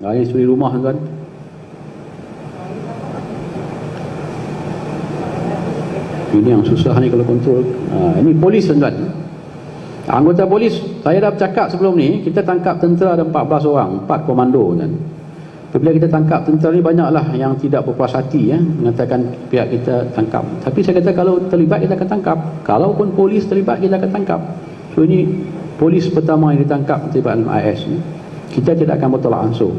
Ini suri rumah tuan. Ini yang susah ni kalau kontrol. Ini polis tuan. Anggota polis, saya dah bercakap sebelum ni, kita tangkap tentera ada 14 orang, 4 komando tuan. Bila kita tangkap tentera ni banyaklah yang tidak berpuas hati mengatakan pihak kita tangkap. Tapi saya kata kalau terlibat kita akan tangkap. Kalaupun polis terlibat kita akan tangkap. So ini polis pertama yang ditangkap terlibat dalam IS ni. Kita tidak akan bertolak ansur.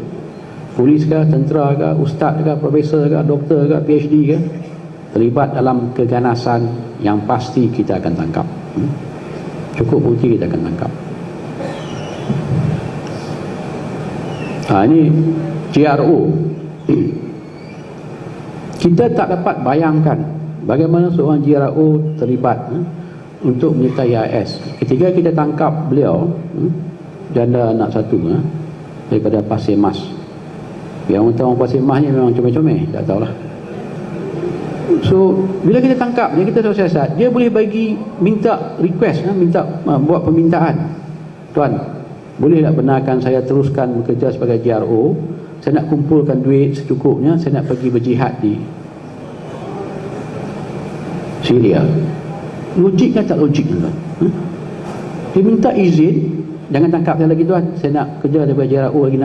Polis ke, tentera ke, ustaz ke, profesor ke, doktor ke, PhD ke, terlibat dalam keganasan yang pasti kita akan tangkap. Cukup bukti kita akan tangkap. Ini GRO. Kita tak dapat bayangkan bagaimana seorang GRO terlibat untuk menyertai IS. Ketika kita tangkap beliau, janda anak satu daripada Pasir Mas. Yang orang Pasir Mas ni memang comel-comel, tak tahulah. So bila kita tangkap dia, kita tahu siasat, dia boleh minta request, buat permintaan. Tuan, boleh tak benarkan saya teruskan bekerja sebagai GRO? Saya nak kumpulkan duit secukupnya, saya nak pergi berjihad di Syria. Logik kan tak logik tuan? Dia minta izin, jangan tangkap saya lagi tuan, saya nak kerja sebagai GRO lagi,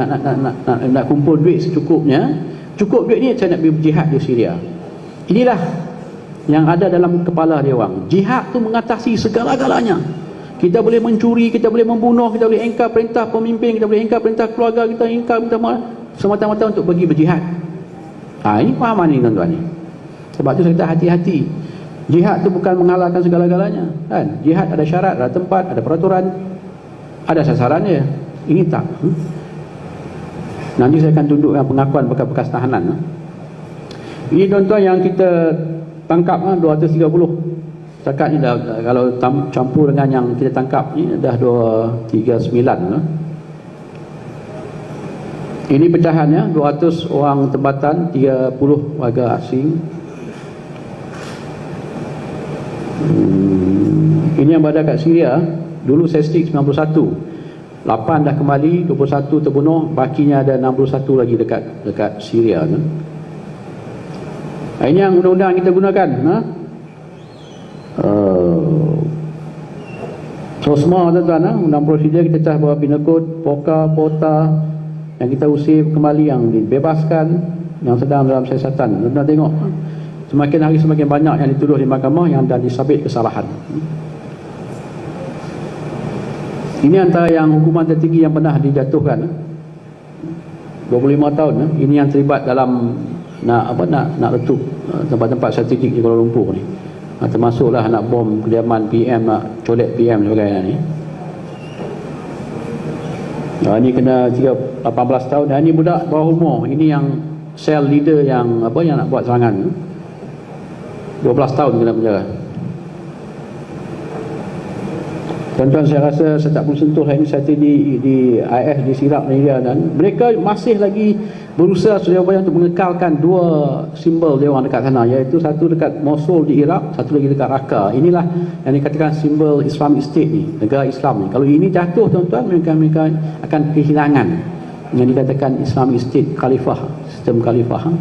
nak kumpul duit secukupnya. Cukup duit ni saya nak pergi berjihad di Syria. Inilah yang ada dalam kepala dia orang. Jihad tu mengatasi segala-galanya. Kita boleh mencuri, kita boleh membunuh, kita boleh engkar perintah pemimpin, kita boleh engkar perintah keluarga kita, engkar semata-mata untuk pergi berjihad. Ini fahaman ni tuan-tuan ni. Sebab tu saya kata hati-hati. Jihad tu bukan mengalahkan segala-galanya kan? Jihad ada syarat, ada tempat, ada peraturan, ada sasaran dia. Ini tak. Nanti saya akan tunjukkan pengakuan bekas-bekas tahanan. Ini tuan-tuan yang kita tangkap 230. Setakat ni dah, kalau campur dengan yang kita tangkap ni dah 239. Ini pecahannya, 200 orang tempatan, 30 warga asing. Ini yang berada kat Syria. Dulu statistik 91, 8 dah kembali, 21 terbunuh, bakinya ada 61 lagi dekat Syria. Ini yang undang-undang kita gunakan. SOSMA tuan-tuan, undang prosedur kita cah bahawa Penal Code, POKA, POTA yang kita usir kembali, yang dibebaskan, yang sedang dalam siasatan. Tuan-tuan tengok, semakin hari semakin banyak yang dituduh di mahkamah yang dah disabit kesalahan. Ini antara yang hukuman tertinggi yang pernah dijatuhkan, 25 tahun. Ini yang terlibat dalam nak letup tempat-tempat strategik di Kuala Lumpur ni. Termasuklah nak bom kediaman PM, nak colek PM dan sebagainya ni. Ini kena 18 tahun. Dan ini budak bawah umur. Ini yang sel leader yang nak buat serangan. 12 tahun kena penjara. Tuan-tuan, saya rasa saya tak perlu sentuh ini. Saya di IS di Iraq dan mereka masih lagi berusaha supaya untuk mengekalkan dua simbol dia orang dekat sana, iaitu satu dekat Mosul di Iraq, satu lagi dekat Raqqa. Inilah yang dikatakan simbol Islamic State ni, negara Islam ni. Kalau ini jatuh tuan-tuan, mereka akan kehilangan yang dikatakan Islamic State, khalifah, sistem khalifah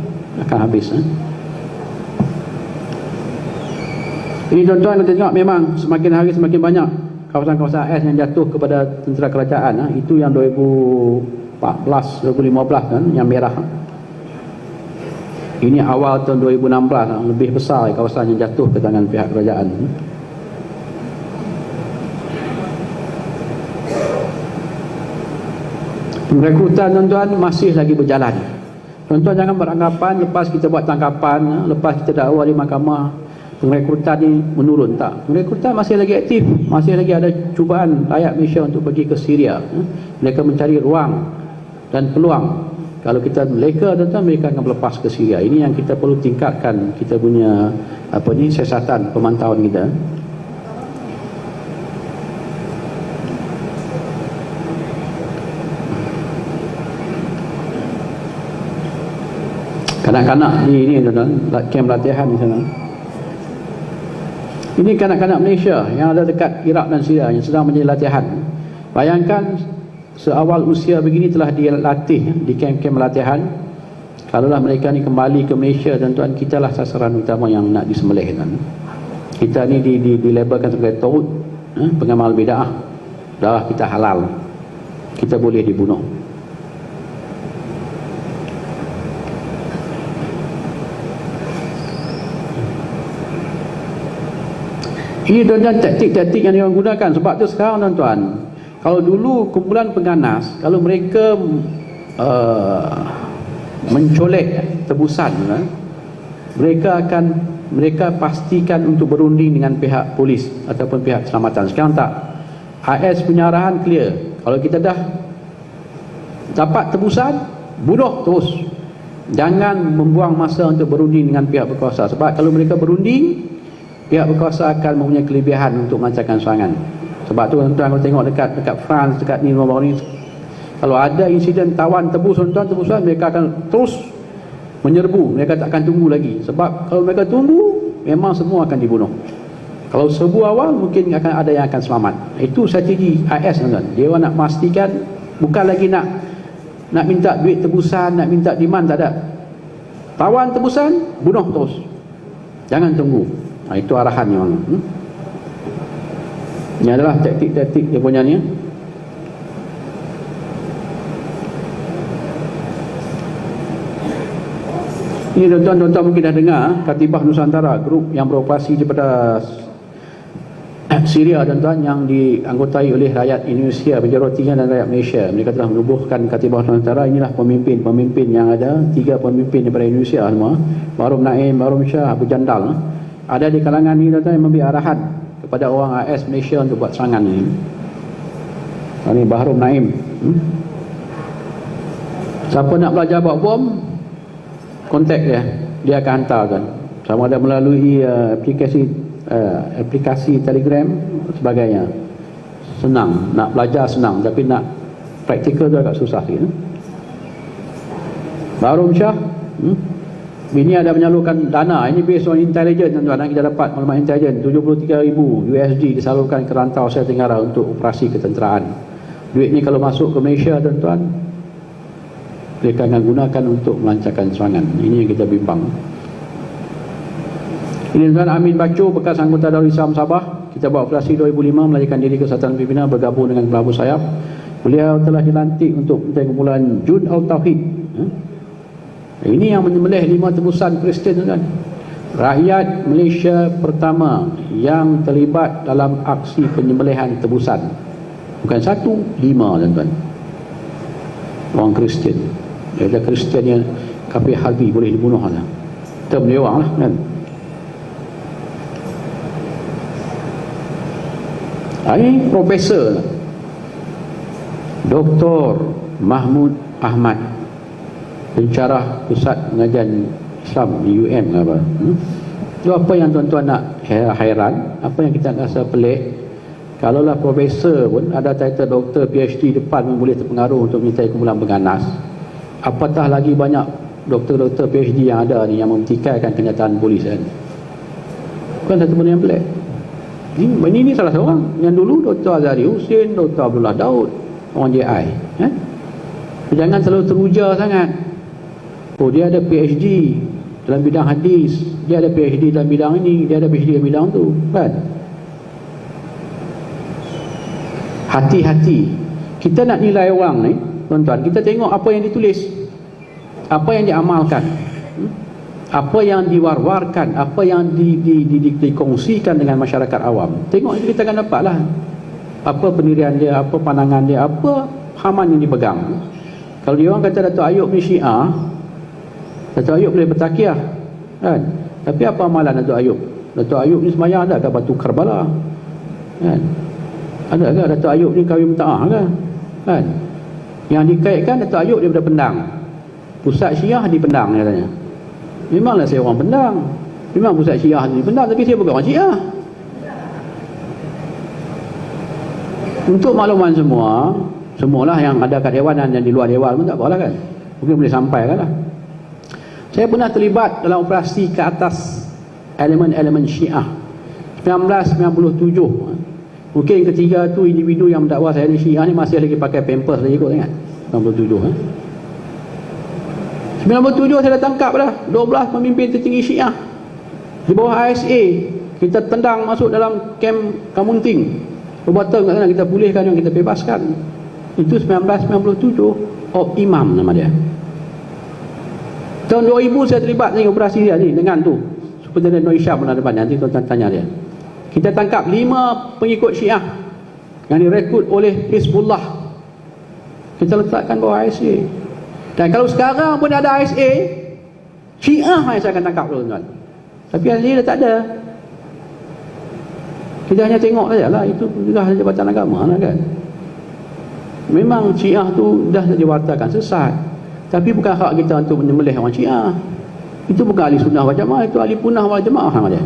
akan habis. Ini tuan-tuan, kita tengok memang semakin hari semakin banyak kawasan-kawasan AS yang jatuh kepada tentera kerajaan. Itu yang 2014, 2015 kan, yang merah. Ini awal tahun 2016, lebih besar kawasan yang jatuh ke tangan pihak kerajaan. Perekrutan tuan-tuan masih lagi berjalan. Tuan-tuan jangan beranggapan lepas kita buat tangkapan, lepas kita dakwa di mahkamah, perekrutan ni menurun. Tak, perekrutan masih lagi aktif, masih lagi ada cubaan rakyat Malaysia untuk pergi ke Syria. Mereka mencari ruang dan peluang. Kalau kita meleka tuan-tuan, mereka akan berlepas ke Syria. Ini yang kita perlu tingkatkan, kita punya siasatan pemantauan kita. Kanak-kanak di ini tuan-tuan, kem latihan di sana. Ini kanak-kanak Malaysia yang ada dekat Iraq dan Syria yang sedang menjadi latihan. Bayangkan seawal usia begini telah dilatih di kem-kem latihan. Kalaulah mereka ni kembali ke Malaysia, tuan-tuan, kita lah sasaran utama yang nak disembelih, tuan. Kita ni dilabelkan sebagai taut, pengamal bid'ah. Darah kita halal, kita boleh dibunuh. Ini tuan-tuan taktik-taktik yang diorang gunakan. Sebab tu sekarang, tuan-tuan, kalau dulu kumpulan pengganas, kalau mereka mencolek tebusan, mereka pastikan untuk berunding dengan pihak polis ataupun pihak keselamatan. Sekarang tak. AS punya arahan clear. Kalau kita dah dapat tebusan, bunuh terus. Jangan membuang masa untuk berunding dengan pihak berkuasa. Sebab kalau mereka berunding, pihak berkuasa akan mempunyai kelebihan untuk melancarkan serangan. Sebab tu tuan-tuan, kalau tengok dekat France, dekat ni, baru ni, kalau ada insiden tawan tebus, tuan-tuan, tebusan, mereka akan terus menyerbu. Mereka tak akan tunggu lagi. Sebab kalau mereka tunggu, memang semua akan dibunuh. Kalau serbu awal, mungkin akan ada yang akan selamat. Itu strategi AS, tuan-tuan. Dia nak memastikan, bukan lagi nak minta duit tebusan, nak minta demand, tak ada. Tawan tebusan, bunuh terus. Jangan tunggu. Itu arahannya, orang. Ini adalah taktik-taktik dia punya ni. Ini tuan-tuan mungkin dah dengar, Katibah Nusantara, grup yang beroperasi daripada Syria, tuan-tuan, yang dianggotai oleh rakyat Indonesia, majoritinya, dan rakyat Malaysia. Mereka telah menubuhkan Katibah Nusantara. Inilah pemimpin yang ada, 3 pemimpin daripada Indonesia semua. Bahrom Naim, Bahrom Shah, Abu Jandal. Ada di kalangan ini, tuan-tuan, yang memberi arahan kepada orang AS Malaysia untuk buat serangan ini. Ini Bahrom Naim. Siapa nak belajar buat bom, kontak dia akan hantar, kan. Sama ada melalui aplikasi Telegram sebagainya. Senang, nak belajar senang, tapi nak praktikal tu agak susah sikit. Bahrom Shah, ini ada menyalurkan dana. Ini based on intelligence, tuan-tuan. Kita dapat maklumat intelijen, 73,000 USD disalurkan ke rantau Asia Tenggara untuk operasi ketenteraan. Duit ni kalau masuk ke Malaysia, tuan-tuan, mereka akan gunakan untuk melancarkan serangan. Ini yang kita bimbang. Ini, tuan, Amin Baco, bekas anggota Darul Islam Sabah. Kita buat operasi 2005, melarikan diri ke Sultan Pimpinan, bergabung dengan Abu Sayyaf. Beliau telah dilantik untuk kumpulan Jun Al-Tauhid. Ini yang menyembelih 5 tebusan Kristian, tuan. Rakyat Malaysia pertama yang terlibat dalam aksi penyembelihan tebusan. Bukan 1, 5, tuan-tuan. Orang Kristian. Ada Kristian yang kafir harbi boleh dibunuh lah. Kita melewang lah, kan. Ini Profesor Dr. Mahmud Ahmad, pensyarah Pusat Pengajian Islam di UM, apa? Itu apa yang tuan-tuan nak hairan, apa yang kita rasa pelik? Kalaulah profesor pun ada title doktor, PhD depan pun boleh terpengaruh untuk menyertai kumpulan pengganas. Apatah lagi banyak doktor-doktor PhD yang ada ni yang mempertikaikan kenyataan polis, kan? Bukan satu benda yang pelik. Ini salah seorang. Yang dulu Dr. Azhari Hussein, Dr. Abdullah Daud, orang JI, kan? Jangan terlalu teruja sangat. Oh, dia ada PhD dalam bidang hadis, dia ada PhD dalam bidang ini, dia ada PhD dalam bidang tu, kan? Hati-hati. Kita nak nilai orang ni, tuan-tuan, kita tengok apa yang ditulis, apa yang diamalkan, apa yang diwar-warkan, apa yang dikongsikan dengan masyarakat awam. Tengok itu, kita akan dapatlah apa pendirian dia, apa pandangan dia, apa haman yang dipegang. Kalau dia orang kata Datuk Ayub ni Syiah, Datuk Ayub boleh bertakiah, kan? Tapi apa amalan Datuk Ayub? Datuk Ayub ni semayang ada kat Batu Karbala, kan? Ada ke Datuk Ayub ni kahwin mutaah ke? Kan? Yang dikaitkan Datuk Ayub daripada Pendang. Pusat Syiah di Pendang, katanya. Memanglah saya orang Pendang. Memang pusat Syiah di Pendang, tapi saya bukan orang Syiah. Untuk makluman semualah yang ada kat dewan dan yang di luar dewan pun tak apalah, kan? Mungkin boleh sampaikan lah. Saya pernah terlibat dalam operasi ke atas elemen-elemen Syiah 1997. Mungkin ketiga tu individu yang mendakwa saya ni Syiah ni masih lagi pakai pampers lagi kot, ingat 97 97 saya dah tangkap dah 12 pemimpin tertinggi Syiah di bawah ISA. Kita tendang masuk dalam kamp Kamunting, perbuatan kat sana kita pulihkan yang kita bebaskan. Itu 1997. Imam nama dia. Tahun 2000 saya terlibat dengan operasi dia ni dengan tu Superintendent Noor Hisham pernah depan, nanti tuan-tuan tanya dia. Kita tangkap 5 pengikut Syiah yang direkrut oleh Hizbullah, kita letakkan bawah ISA. Dan kalau sekarang pun ada ISA, Syiah yang saya akan tangkap tuan-tuan. Tapi ISA dah tak ada. Kita hanya tengok sajalah, itu dah jabatan agama lah kan. Memang Syiah tu dah diwatakan sesat, tapi bukan hak kita untuk menyembelih orang Syiah. Itu bukan ahli sunnah wal jamaah, itu ahli punah wal jamaah nama dia.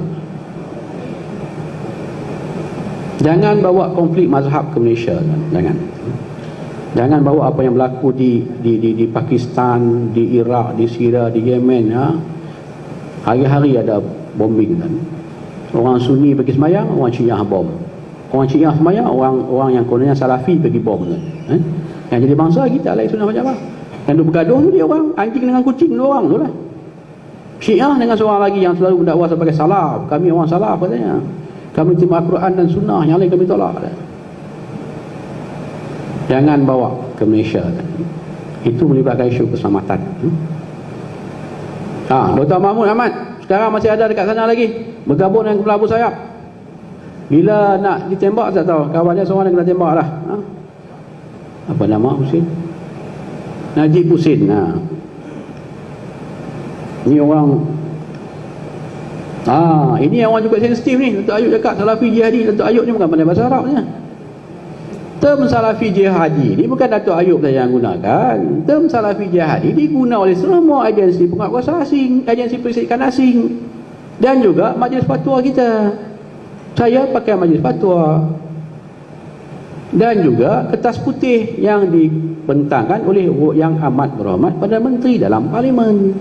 Jangan bawa konflik mazhab ke Malaysia, jangan bawa apa yang berlaku di Pakistan, di Iraq, di Syria, di Yemen, ha? Hari-hari ada bombing kan. Orang Sunni pergi semayang, orang Syiah bom. Orang Syiah semayang, orang yang kononnya Salafi pergi bom kan. Yang jadi bangsa kita lah sunnah wal jamaah. Yang duk bergaduh tu dia orang anjing dengan kucing, dua orang tu lah. Syiah dengan seorang lagi yang selalu mendakwa sebagai salaf, kami orang salaf katanya, kami terima Al-Quran dan Sunnah, yang lain kami tolak. Jangan bawa ke Malaysia. Itu melibatkan isu keselamatan. Dr. Mahmud Ahmad sekarang masih ada dekat sana lagi, bergabung dengan Kepala Abu Sayyaf. Bila nak ditembak tak tahu, kawannya seorang yang kena tembak lah. Apa nama Husin? Najib Husin. Ni orang ini yang orang juga sensitif ni. Datuk Ayub cakap Salafi Jihadi. Datuk Ayub ni bukan pandai bahasa Arabnya. Term Salafi Jihadi ni bukan Datuk Ayub saja yang gunakan. Term Salafi Jihadi diguna oleh semua agensi penguatkuasa asing, agensi persediaan asing, dan juga majlis fatwa kita. Saya pakai majlis fatwa, dan juga kertas putih yang dibentangkan oleh Yang Amat Berhormat Perdana Menteri dalam Parlimen.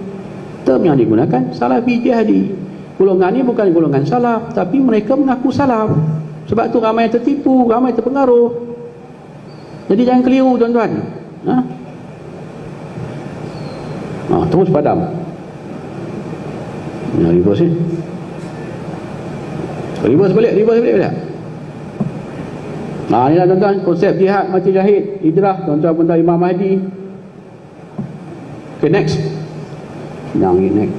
Term yang digunakan Salafi Jihadi. Golongan ni bukan golongan salaf, tapi mereka mengaku salaf. Sebab tu ramai yang tertipu, ramai terpengaruh. Jadi jangan keliru tuan-tuan. Terus padam. Reverse ni. Reverse balik tak? Inilah tuan-tuan, konsep jihad mati syahid, hijrah, tuan-tuan pun tahu Imam Mahdi. Okay, next. Next.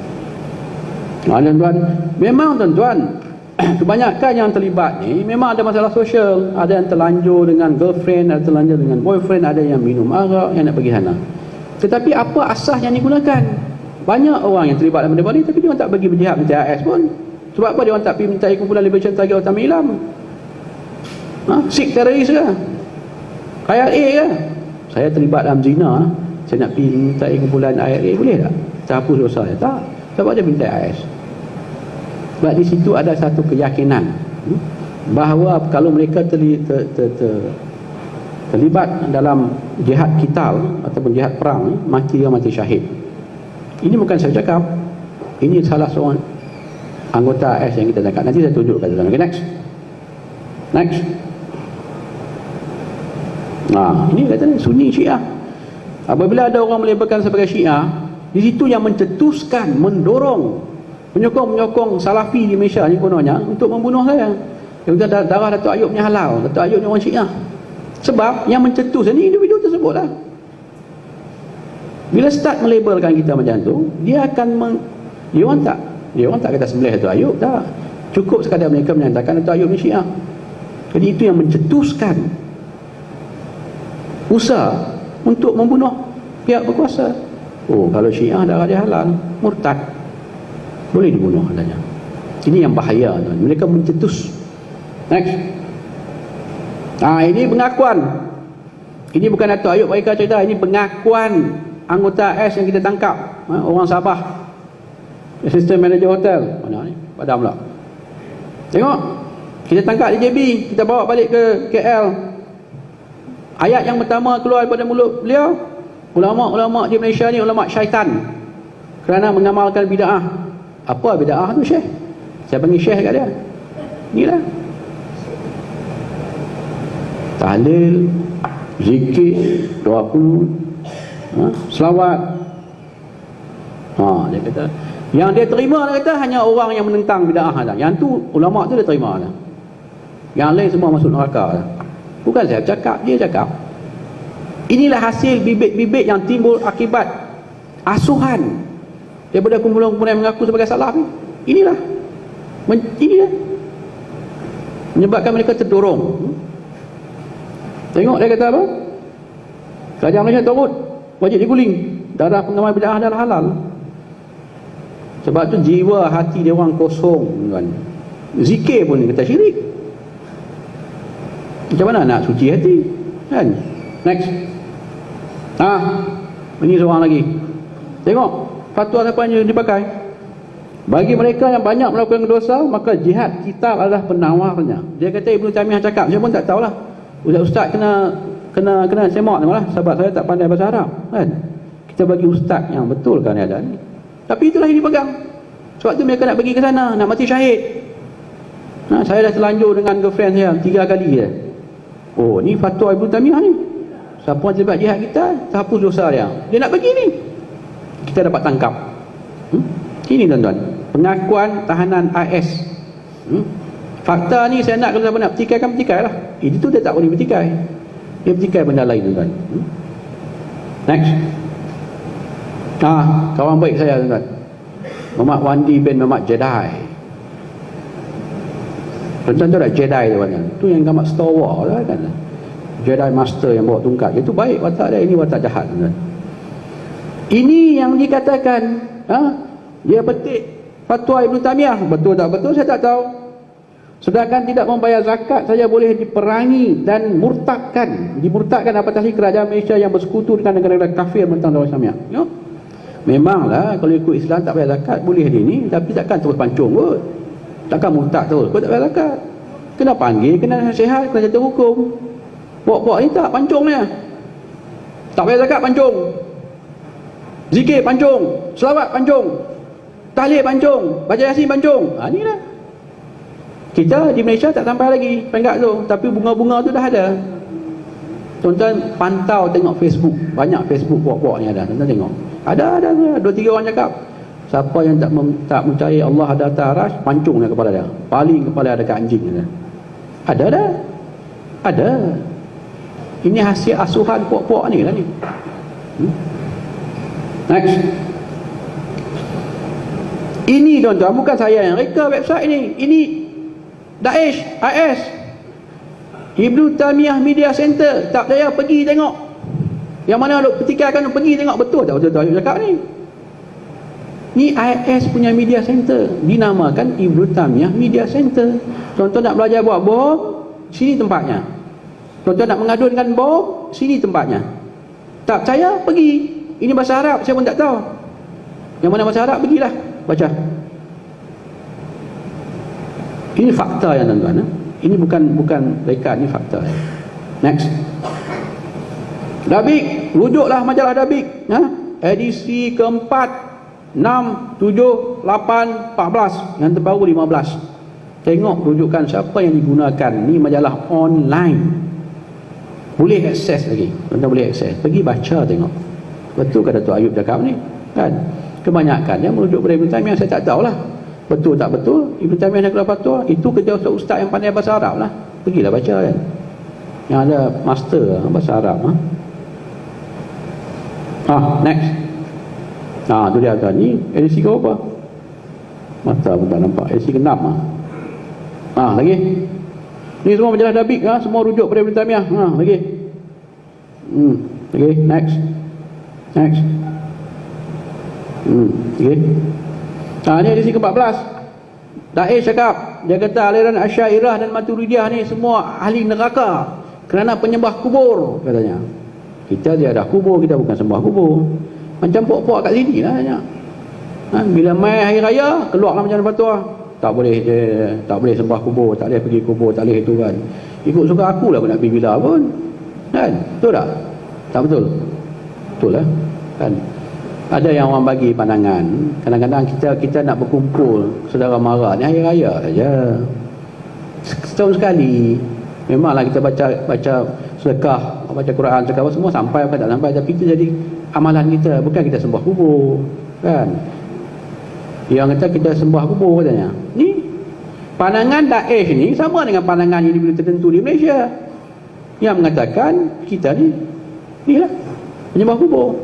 Tuan-tuan, memang tuan-tuan, kebanyakan yang terlibat ni memang ada masalah sosial. Ada yang terlanjur dengan girlfriend, ada terlanjur dengan boyfriend, ada yang minum arak, yang nak pergi sana. Tetapi apa asas yang digunakan? Banyak orang yang terlibat dalam benda ni, tapi dia orang tak pergi berjihad minta AS pun. Sebab apa dia orang tak pergi minta kumpulan Liberation Target Utama Ilam? Sikh teroris ke? IRA ke? Saya terlibat dalam zina, saya nak pergi minta kumpulan IRA, boleh tak? Saya hapus dosa saya? Tak. Sebab dia minta AS. Sebab di situ ada satu keyakinan bahawa kalau mereka terlibat dalam jihad kital ataupun jihad perang, mati dia mati syahid. Ini bukan saya cakap, ini salah seorang anggota AS yang kita cakap. Nanti saya tunjukkan. Okay, next. Ini katanya Sunni Syiah. Apabila ada orang melabelkan sebagai Syiah, di situ yang mencetuskan, mendorong, menyokong Salafi di Malaysia ni kononnya untuk membunuh saya. Yang kata darah Datuk Ayub ni halal, Datuk Ayub ni orang Syiah. Sebab yang mencetus ni individu tersebut lah. Bila start melabelkan kita macam tu, dia akan dia orang tak kata sembelih Datuk Ayub, tak. Cukup sekadar mereka menyatakan Datuk Ayub ni Syiah. Jadi itu yang mencetuskan usaha untuk membunuh pihak berkuasa. Kalau Syiah darah dia halal, murtad, boleh dibunuh adanya. Ini yang bahaya tuan. Mereka mencetus. Next. Ini pengakuan. Ini bukan Datuk Ayub mereka cerita, ini pengakuan anggota AS yang kita tangkap, orang Sabah, assistant manager hotel. Mana ni? Padam pula. Tengok, kita tangkap di JB, kita bawa balik ke KL. Ayat yang pertama keluar daripada mulut beliau, ulama-ulama di Malaysia ni ulama syaitan kerana mengamalkan bid'ah. Apa bid'ah tu, Syekh? Saya panggil Syekh kat dia. Inilah. tahlil, zikir, doa kunut, selawat. Dia kata yang dia terima, dia kata hanya orang yang menentang bid'ah lah. Yang tu ulama tu dia terima lah. Yang lain semua masuk neraka lah. Bukan saya cakap, dia cakap. Inilah hasil bibit-bibit yang timbul akibat asuhan daripada kumpulan-kumpulan yang mengaku sebagai salaf ni. Inilah menyebabkan mereka terdorong. Tengok dia kata apa? Kerajaan Malaysia turut wajib diguling, darah pengamal bid'ah adalah halal. Sebab tu jiwa hati dia orang kosong kan. Zikir pun dia kata syirik. Macam mana nak suci hati kan? Next. Ini seorang lagi. Tengok fatwa apa yang dipakai. Bagi mereka yang banyak melakukan dosa, maka jihad kitab adalah penawarnya. Dia kata Ibnu Taimiyah cakap, saya pun tak tahulah. Ustaz kena semak ni malah, sebab saya tak pandai bahasa Arab kan. Kita bagi ustaz yang betul kan ada ni. Tapi itulah yang dipegang. Sebab tu mereka nak pergi ke sana, nak mati syahid. Saya dah terlanjur dengan girlfriend saya 3 kali je. Oh, ni fatwa Ibnu Taimiyah ni. Siapa yang terlibat jihad kita, terhapus dosa dia. Dia nak pergi ni, kita dapat tangkap. Ini tuan-tuan, pengakuan tahanan AS. Fakta ni saya nak, kalau siapa nak pertikaikan, pertikailah. Ini tu dia tak boleh pertikai. Dia pertikai benda lain tuan-tuan. Next. Kawan baik saya tuan-tuan, Muhammad Wandi bin Muhammad Jedi. Tuan-tuan tahu tak Jedi tuan-tuan? Tu yang gambar Star Wars lah kan. Jedi Master yang bawa tungkat. Itu baik watak dia, ini watak jahat tuan-tuan. Ini yang dikatakan dia petik fatwa Ibnu Taimiyah. Betul tak betul saya tak tahu. Sedangkan tidak membayar zakat saja boleh diperangi dan dimurtadkan apatah kerajaan Malaysia yang bersekutu dengan negara-negara kafir mentang Dakwah Islamiyah. Memanglah kalau ikut Islam tak bayar zakat boleh dia ni, tapi takkan terus pancung kot. Takkan murtad terus kau tak bayar zakat. Kena panggil, kena nasihat, kena jatuh hukum. Buat-buat ni tak pancung dia. Tak bayar zakat pancung. Zikir pancung, selawat pancung, tahlil pancung, baca yasin pancung. Ni lah. Kita di Malaysia tak sampai lagi peringkat tu, tapi bunga-bunga tu dah ada. Tuan-tuan pantau tengok Facebook, banyak Facebook buat-buat ni ada. Tuan-tuan tengok. Ada 2-3 orang cakap, siapa yang tak percaya Allah ada atas arasy, pancung dia kepala dia. Paling kepala ada kat anjing dia. Ada dah. Ada. Ini hasil asuhan puak-puak ni lah ni. Next. Ini tuan-tuan, bukan saya yang reka website ini. Ini Daesh, IS, Ibnu Taimiyah Media Center. Tak percaya pergi tengok. Yang mana duk pertikaikan, pergi tengok betul tak betul cakap ni. Ni IS punya media center, dinamakan Ibnu Taimiyah Media Center. Tuan-tuan nak belajar buat bom, sini tempatnya. Tuan-tuan nak mengadunkan bom, sini tempatnya. Tak percaya, pergi. Ini bahasa Arab, saya pun tak tahu. Yang mana bahasa Arab, pergilah baca. Ini fakta ya tuan-tuan. Ini bukan rekat, ini fakta. Next. Dabik, rujuklah majalah Dabik, edisi keempat 6, 7, 8, 14, yang terbaru 15. Tengok rujukan siapa yang digunakan. Ni majalah online, boleh akses lagi. Tuan-tuan boleh akses, pergi baca tengok. Betul kata Tok Ayub cakap ni kan. Kebanyakan yang merujuk pada Ibnu Taimiyah saya tak tahulah betul tak betul. Ibnu Taimiyah nak keluar fatwa, itu kerja ustaz yang pandai bahasa Arab lah. Pergilah baca kan, yang ada master bahasa Arab. Next. Tu dia tuan. Ni edisi ke apa? Mata pun tak nampak. Edisi ke-6 lagi. Ni semua majalah Dabik semua rujuk pada Ibnu Taimiyah. Lagi. Lagi. Next. Okay. Ini edisi ke-14. Daesh cakap, dia kata aliran Asy'ariyah dan Maturidiyah ni semua ahli neraka kerana penyembah kubur katanya. Kita tiada kubur, kita bukan sembah kubur. Macam puak-puak kat sini lah banyak. Bila mai hari raya keluarlah macam fatwa. Tak boleh sembah kubur, tak boleh pergi kubur, tak boleh itu kan. Ikut suka aku lah aku nak pergi bila pun. Kan? Betul tak? Tak betul? Betul lah. Kan? Ada yang orang bagi pandangan, kadang-kadang kita nak berkumpul saudara mara ni hari raya saja, setahun sekali. Memanglah kita baca sedekah, baca Quran, sedekah semua sampai apa tak sampai, tapi itu jadi amalan kita, bukan kita sembah kubur kan. Yang kata kita sembah kubur katanya. Ni pandangan Daesh ni sama dengan pandangan individu tertentu di Malaysia yang mengatakan kita ni lah penyembah kubur.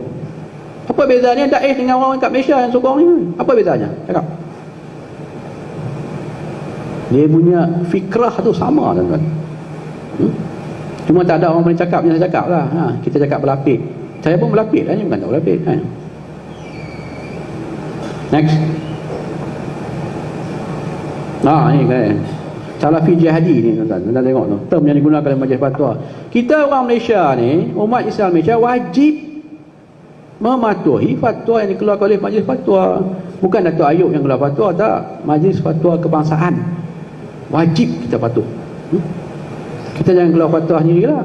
Apa bezanya Daesh dengan orang kat Malaysia yang sokong ni? Apa bezanya? Cakap. Dia punya fikrah tu sama, tuan-tuan. Cuma tak ada orang boleh cakap yang saya cakap lah. Kita cakap berlapik. Saya pun berlapik lah, ni bukan tak berlapik kan. Next. Ni kan Salafi Jihadi ni, tuan-tuan. Tuan-tuan tengok tu, term yang digunakan oleh Majlis Fatwa. Kita orang Malaysia ni, umat Islam Malaysia wajib mematuhi fatwa yang dikeluarkan oleh Majlis Fatwa. Bukan Datuk Ayub yang keluar fatwa, tak. Majlis Fatwa Kebangsaan wajib kita patuh. Kita jangan keluar fatwa sendirilah.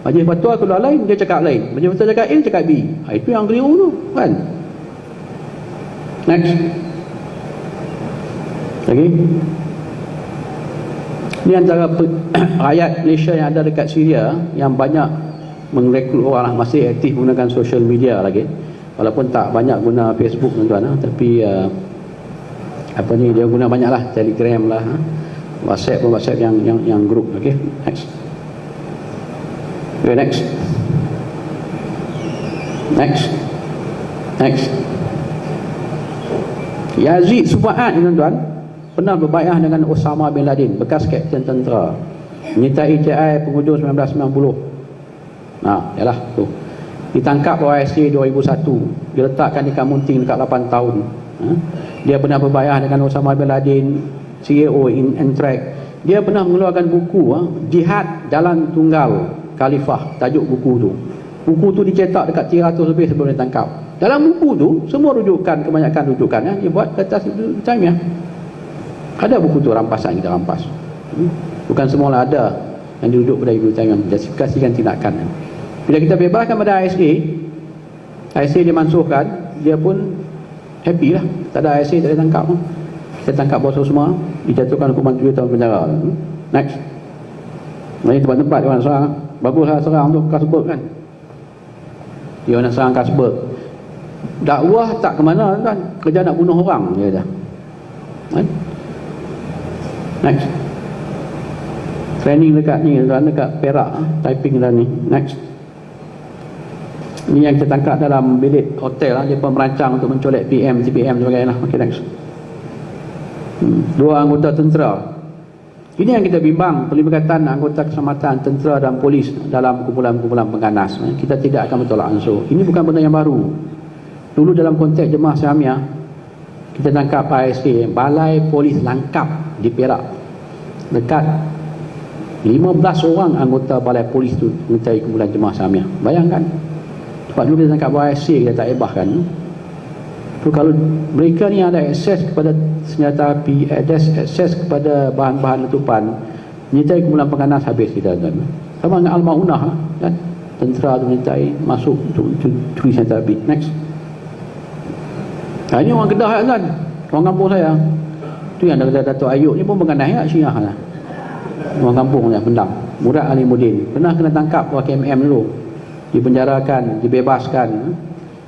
Majlis Fatwa keluar lain, dia cakap lain. Majlis Fatwa cakap A, cakap B. Itu yang keliru tu kan. Next. Lagi. Ini antara rakyat Malaysia yang ada dekat Syria yang banyak merekrut orang, masih aktif menggunakan social media lagi, walaupun tak banyak guna Facebook, tuan-tuan, tapi dia guna banyak lah, Telegram lah, WhatsApp yang grup. Okay, next. Okay, next. Yazid Suba'at, tuan-tuan, pernah berbaiah dengan Osama bin Laden, bekas kapten tentera, menyertai TI penghujung 1990. Yalah tu. Ditangkap OIC 2001. Diletakkan di Kamunting dekat 8 tahun. Dia pernah berbaiah dengan Osama bin Laden, CEO in Antrax. Dia pernah mengeluarkan buku Jihad Jalan Tunggal Khalifah, tajuk buku tu. Buku tu dicetak dekat 300 lebih sebelum ditangkap. Dalam buku tu semua rujukan, kebanyakan rujukan dia buat ke atas Taimiyah. Ada buku tu, rampasan kita rampas. Bukan semualah ada yang dirujuk pada Ibnu Taimiyah, justifikasikan tindakan. Bila kita bebaskan pada ISA dimansuhkan, dia pun happy lah. Tak ada ISA, tak ada tangkap. Kita tangkap bos semua, dijatuhkan hukuman 7 tahun penjara. Next. Ini tempat-tempat dia nak serang. Baguslah serang tu, Kasbek kan. Dia nak serang Kasbek. Dakwah tak ke mana kan, kerja nak bunuh orang dia dah. Next. Training dekat ni, dekat Perak, typing dah ni. Next. Ini yang kita tangkap dalam bilik hotel dia pun merancang untuk mencolek PM, TPM sebagainya. Okay, next. 2 anggota tentera. Ini yang kita bimbang, pelibatan anggota keselamatan tentera dan polis dalam kumpulan-kumpulan pengganas. Kita tidak akan bertolak ansur. Ini bukan benda yang baru. Dulu dalam konteks Jemaah Syamiah, kita tangkap ISA, Balai Polis Langkap di Perak. Dekat 15 orang anggota Balai Polis tu menyertai kumpulan Jemaah Syamiah. Bayangkan. Sebab dulu kita tangkap ISA, kita tak hebahkan. So, kalau mereka ni ada akses kepada senjata api, ada akses kepada bahan-bahan letupan, menyertai kumpulan pengganas, habis kita, tuan. Sama dengan Al-Maunah kan? Tentera tu menyertai masuk untuk curi senjata api. Next. Ini orang Kedah kan, orang kampung saya. Tu yang kata Datuk Ayub ni pun pengganas Syiah lah. Orang kampung dia, Pendang, Murad Alimuddin, pernah kena tangkap bawah KMM dulu, dipenjarakan, dibebaskan.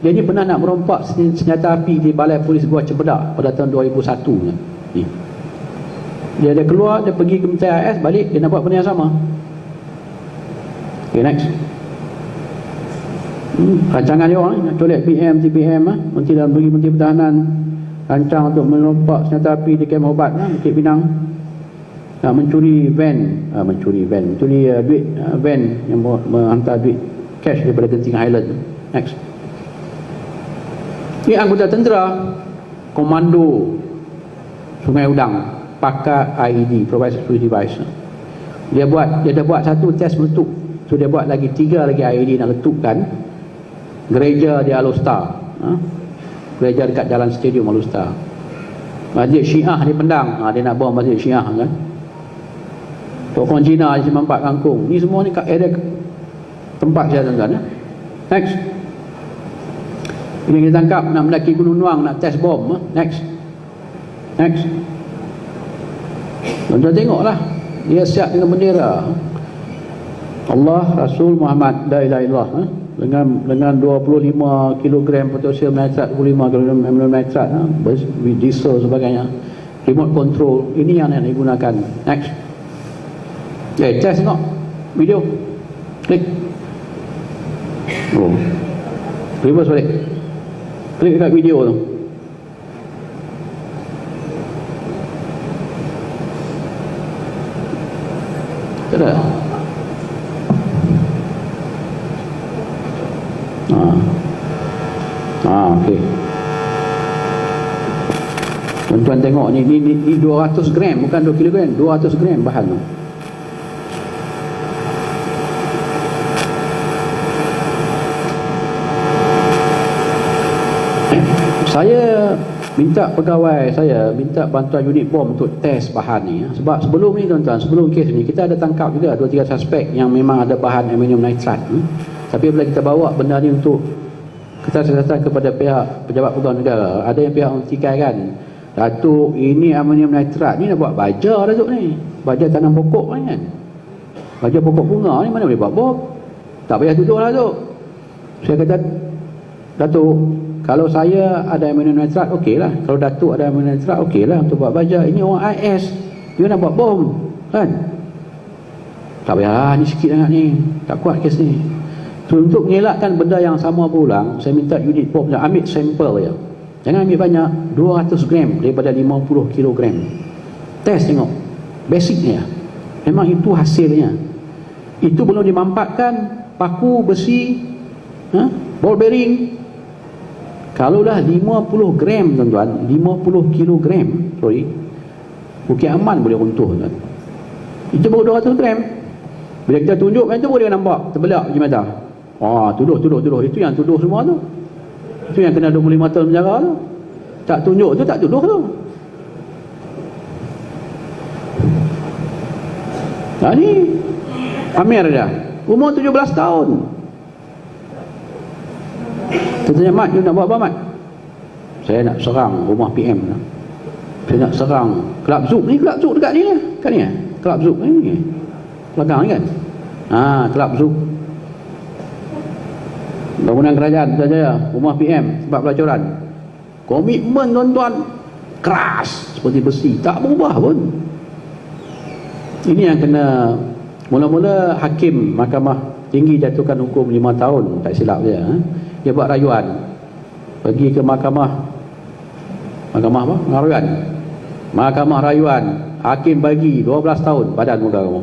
Dia ni pernah nak merompak senjata api di Balai Polis Gua Cempedak pada tahun 2001 ni. Dia keluar, dia pergi ke MTIS, balik, dia nak buat benda yang sama. Okay, next. Rancangan dia orang nak colek PM, TPM, Menteri Dalam Negeri, Menteri Pertahanan, rancang untuk merompak senjata api di kem obat Bukit Pinang, nak mencuri duit van yang menghantar duit cash daripada Genting Highland. Next. Ini anggota tentera, komando Sungai Udang, pakar IED, provide security device. Dia dah buat satu test meletup, so dia buat lagi 3 lagi IED nak letupkan gereja di Alustar, gereja dekat jalan stadium Alustar. Masjid Syiah di Pendang, dia nak bom masjid Syiah kan. Tokong Cina di Simpang 4 Kangkung. Ni semua ni kat area tempat saya, tuan-tuan. Next. Ini kita tangkap nak mendaki Gunung Nuang, nak test bom. Next. Tuan-tuan tengoklah Dia siap dengan bendera Allah, Rasul, Muhammad, la ilaha illallah, dengan 25 kilogram potassium nitrat, 25 kilogram ammonium nitrat, diesel sebagainya, remote control. Ini yang nak digunakan. Next. Test tengok video, klik. Reverse balik, klik dekat video tu. Tak ada. Okey. Tuan-tuan tengok ni 200 gram, bukan 2 kilogram, 200 gram bahan tu. Saya minta pegawai saya minta bantuan unit bom untuk test bahan ni, sebab sebelum ni tuan-tuan, sebelum kes ni kita ada tangkap juga 2-3 suspek yang memang ada bahan ammonium nitrat. Tapi bila kita bawa benda ni untuk kesihatan kepada pihak pejabat pegawai negara, ada yang pihak tikai kan, Datuk, ini ammonium nitrat ni nak buat baja Datuk ni, baja tanam pokok kan, baja pokok bunga ni mana boleh buat bom, tak payah tuduh lah Datuk. Saya kata, Datuk, kalau saya ada ammonium nitrat, okey lah. Kalau Datuk ada ammonium nitrat, okey lah untuk buat baja. Ini orang IS, dia nak buat bom kan, tak payah, ni sikit sangat ni, tak kuat kes ni. So, untuk mengelakkan benda yang sama berulang, saya minta unit bom ambil sampel je, jangan ambil banyak, 200 gram daripada 50 kilogram. Test tengok, basicnya memang itu hasilnya. Itu belum dimampatkan paku besi, ball bearing. Kalau dah 50 gram tuan-tuan, 50 kilogram, sorry, Bukit Aman boleh runtuh tuan. Itu baru 200 gram. Bila kita tunjuk kan tu boleh nampak terbelak je mata. Tuduh. Itu yang tuduh semua tu. Itu yang kena 25 tahun penjara tu. Tak tunjuk tu tak tuduh tu. Ni Amir dah umur 17 tahun. Tanya Mat, you nak buat apa Mat? Saya nak serang rumah PM lah. Saya nak serang Kelab Zouk ni, Kelab Zouk dekat ni lah kan ni, Kelab Zouk ni belakang ni kan, Kelab Zouk, bangunan kerajaan saja, rumah PM sebab pelacuran. Komitmen tuan-tuan keras seperti besi, tak berubah pun. Ini yang kena, mula-mula hakim Mahkamah Tinggi jatuhkan hukum 5 tahun tak silap dia. Dia buat rayuan, pergi ke mahkamah apa? Mahkamah rayuan, hakim bagi 12 tahun badan muka kamu.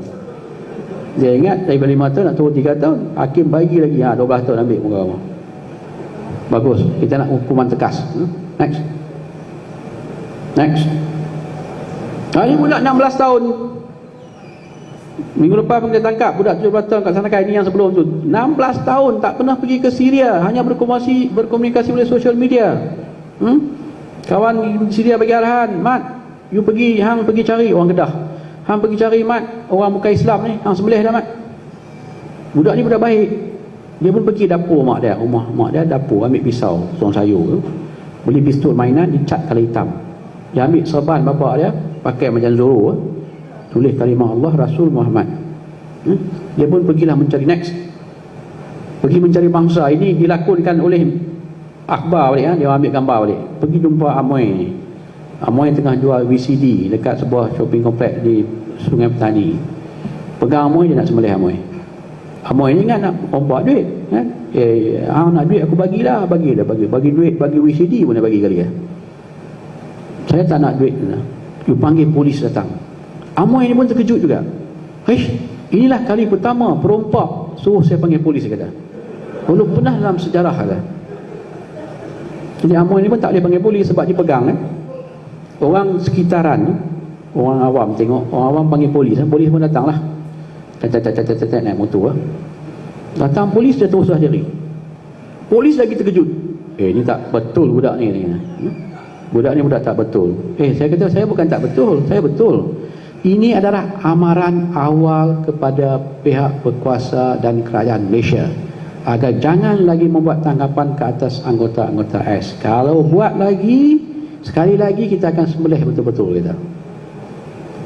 Dia ingat daripada 5 tahun nak turun 3 tahun, hakim bagi lagi 12 tahun ambil muka kamu. Bagus, kita nak hukuman tegas. Next. Ini budak 16 tahun. Minggu lepas pun kita tangkap budak 17 tahun kat sana, ini yang sebelum tu 16 tahun tak pernah pergi ke Syria, hanya berkomunikasi oleh social media. Kawan Syria bagi arahan, Mat, you pergi, hang pergi cari orang Kedah, hang pergi cari Mat orang bukan Islam ni, hang sembelih dah Mat. Budak ni budak baik, dia pun pergi dapur mak dia, rumah mak dia dapur, ambil pisau potong sayur tu, beli pistol mainan, dicat kala hitam, dia ambil serban bapak dia pakai macam Zorro, tulis kalimah Allah, Rasul, Muhammad. Dia pun pergilah mencari, next, pergi mencari bangsa. Ini dilakonkan oleh akhbar balik, dia ambil gambar balik, pergi jumpa Amoy. Amoy tengah jual VCD dekat sebuah shopping kompleks di Sungai Petani. Pegang Amoy, dia nak sembelih Amoy. Amoy ni kan nak ompak duit kan, nak duit aku bagilah, bagi duit, bagi VCD pun dia bagi kali ya. Saya tak nak duit, you panggil polis datang. Amoy ni pun terkejut juga. Inilah kali pertama perompak suruh saya panggil polis, dia kata. Belum pernah dalam sejarah kata. Jadi Amoy ni pun tak boleh panggil polis sebab dipegang kan. Orang sekitaran, orang awam tengok, orang awam panggil polis, polis pun datanglah. Naik motor. Datang polis, dia terus diri. Polis lagi terkejut. Ni tak betul budak ni. Budak ni budak tak betul. Saya kata saya bukan tak betul, saya betul. Ini adalah amaran awal kepada pihak berkuasa dan kerajaan Malaysia agar jangan lagi membuat tangkapan ke atas anggota-anggota AS. Kalau buat lagi, sekali lagi kita akan sembelih betul-betul kita.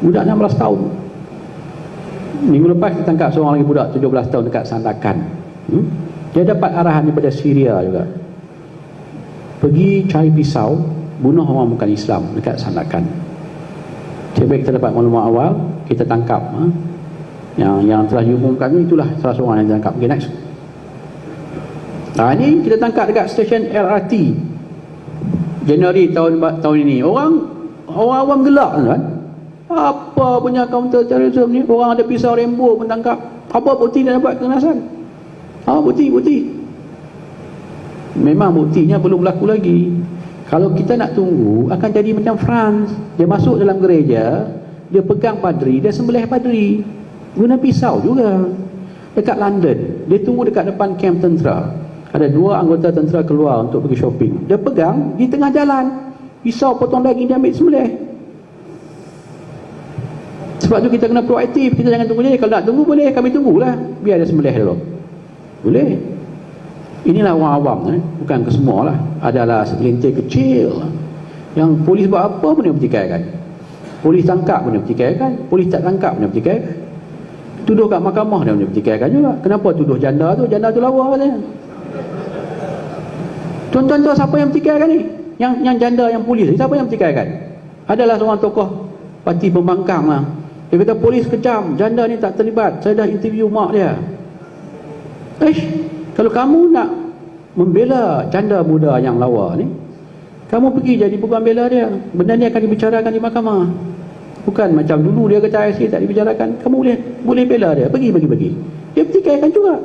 Budak 16 tahun. Minggu lepas kita tangkap seorang lagi budak 17 tahun dekat Sandakan. Dia dapat arahan daripada Syria juga. Pergi cari pisau, bunuh orang bukan Islam dekat Sandakan. Baik kita dapat maklumat awal, kita tangkap. Yang telah diumumkan itulah salah seorang yang ditangkap. Okay, next. Ini kita tangkap dekat stesen LRT Januari tahun ini. Orang awam gelak kan. Apa punya counter terrorism ni? Orang ada pisau Rambo pun tangkap. Apa bukti dia dapat keganasan? Bukti. Memang buktinya belum berlaku lagi. Kalau kita nak tunggu, akan jadi macam France. Dia masuk dalam gereja, dia pegang padri, dia sembelih padri, guna pisau juga. Dekat London, dia tunggu dekat depan kamp tentera. Ada 2 anggota tentera keluar untuk pergi shopping. Dia pegang di tengah jalan, pisau potong daging dia ambil sembelih. Sebab tu kita kena proaktif. Kita jangan tunggu je. Kalau nak tunggu boleh, kami tunggulah. Biar dia sembelih dulu. Boleh. Inilah orang awam, bukan kesemua lah. Adalah segelintir kecil yang polis buat apa pun dia pertikaikan. Polis tangkap pun dia pertikaikan. Polis tak tangkap pun dia pertikaikan. Tuduh kat mahkamah dia pertikaikan juga. Kenapa tuduh janda tu? Janda tu lawa katanya. Tuan-tuan tahu siapa yang pertikaikan ni? Yang janda, yang polis ni, siapa yang pertikaikan? Adalah seorang tokoh parti pembangkang lah. Dia kata polis kejam, janda ni tak terlibat. Saya dah interview mak dia. Kalau kamu nak membela janda muda yang lawa ni, kamu pergi jadi peguam bela dia. Benda ni akan dibicarakan di mahkamah. Bukan macam dulu dia kata IC tak dibicarakan. Kamu boleh bela dia. Pergi. Dia pertikaikan juga.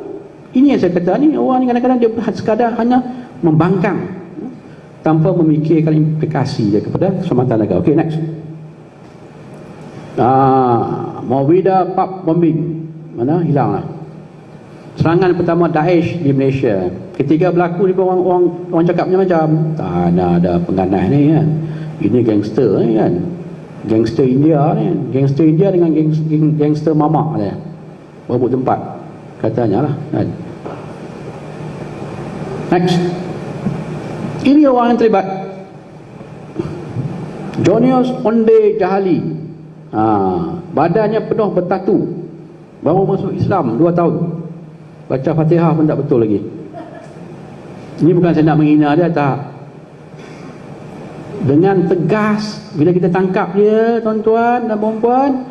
Ini yang saya kata ni, orang ni kadang-kadang dia sekadar hanya membangkang tanpa memikirkan implikasi dia kepada keselamatan negara. Okay, next. Mawida pub bombing. Mana? Hilang lah. Serangan pertama Daesh di Malaysia. Ketika berlaku ni orang cakap macam tak ada pengganas ni kan. Ini gangster ni kan. Gangster India ni kan. Gangster India dengan gangster mamak dia. Berebut tempat. Katanya lah kan. Next. Ini orang yang terlibat. Jonius Onde Jahali. Badannya penuh bertatu. Baru masuk Islam 2 tahun. Baca Fatihah pun tak betul lagi. Ini bukan saya nak menghina dia, tak. Dengan tegas, bila kita tangkap dia, tuan-tuan dan puan-puan,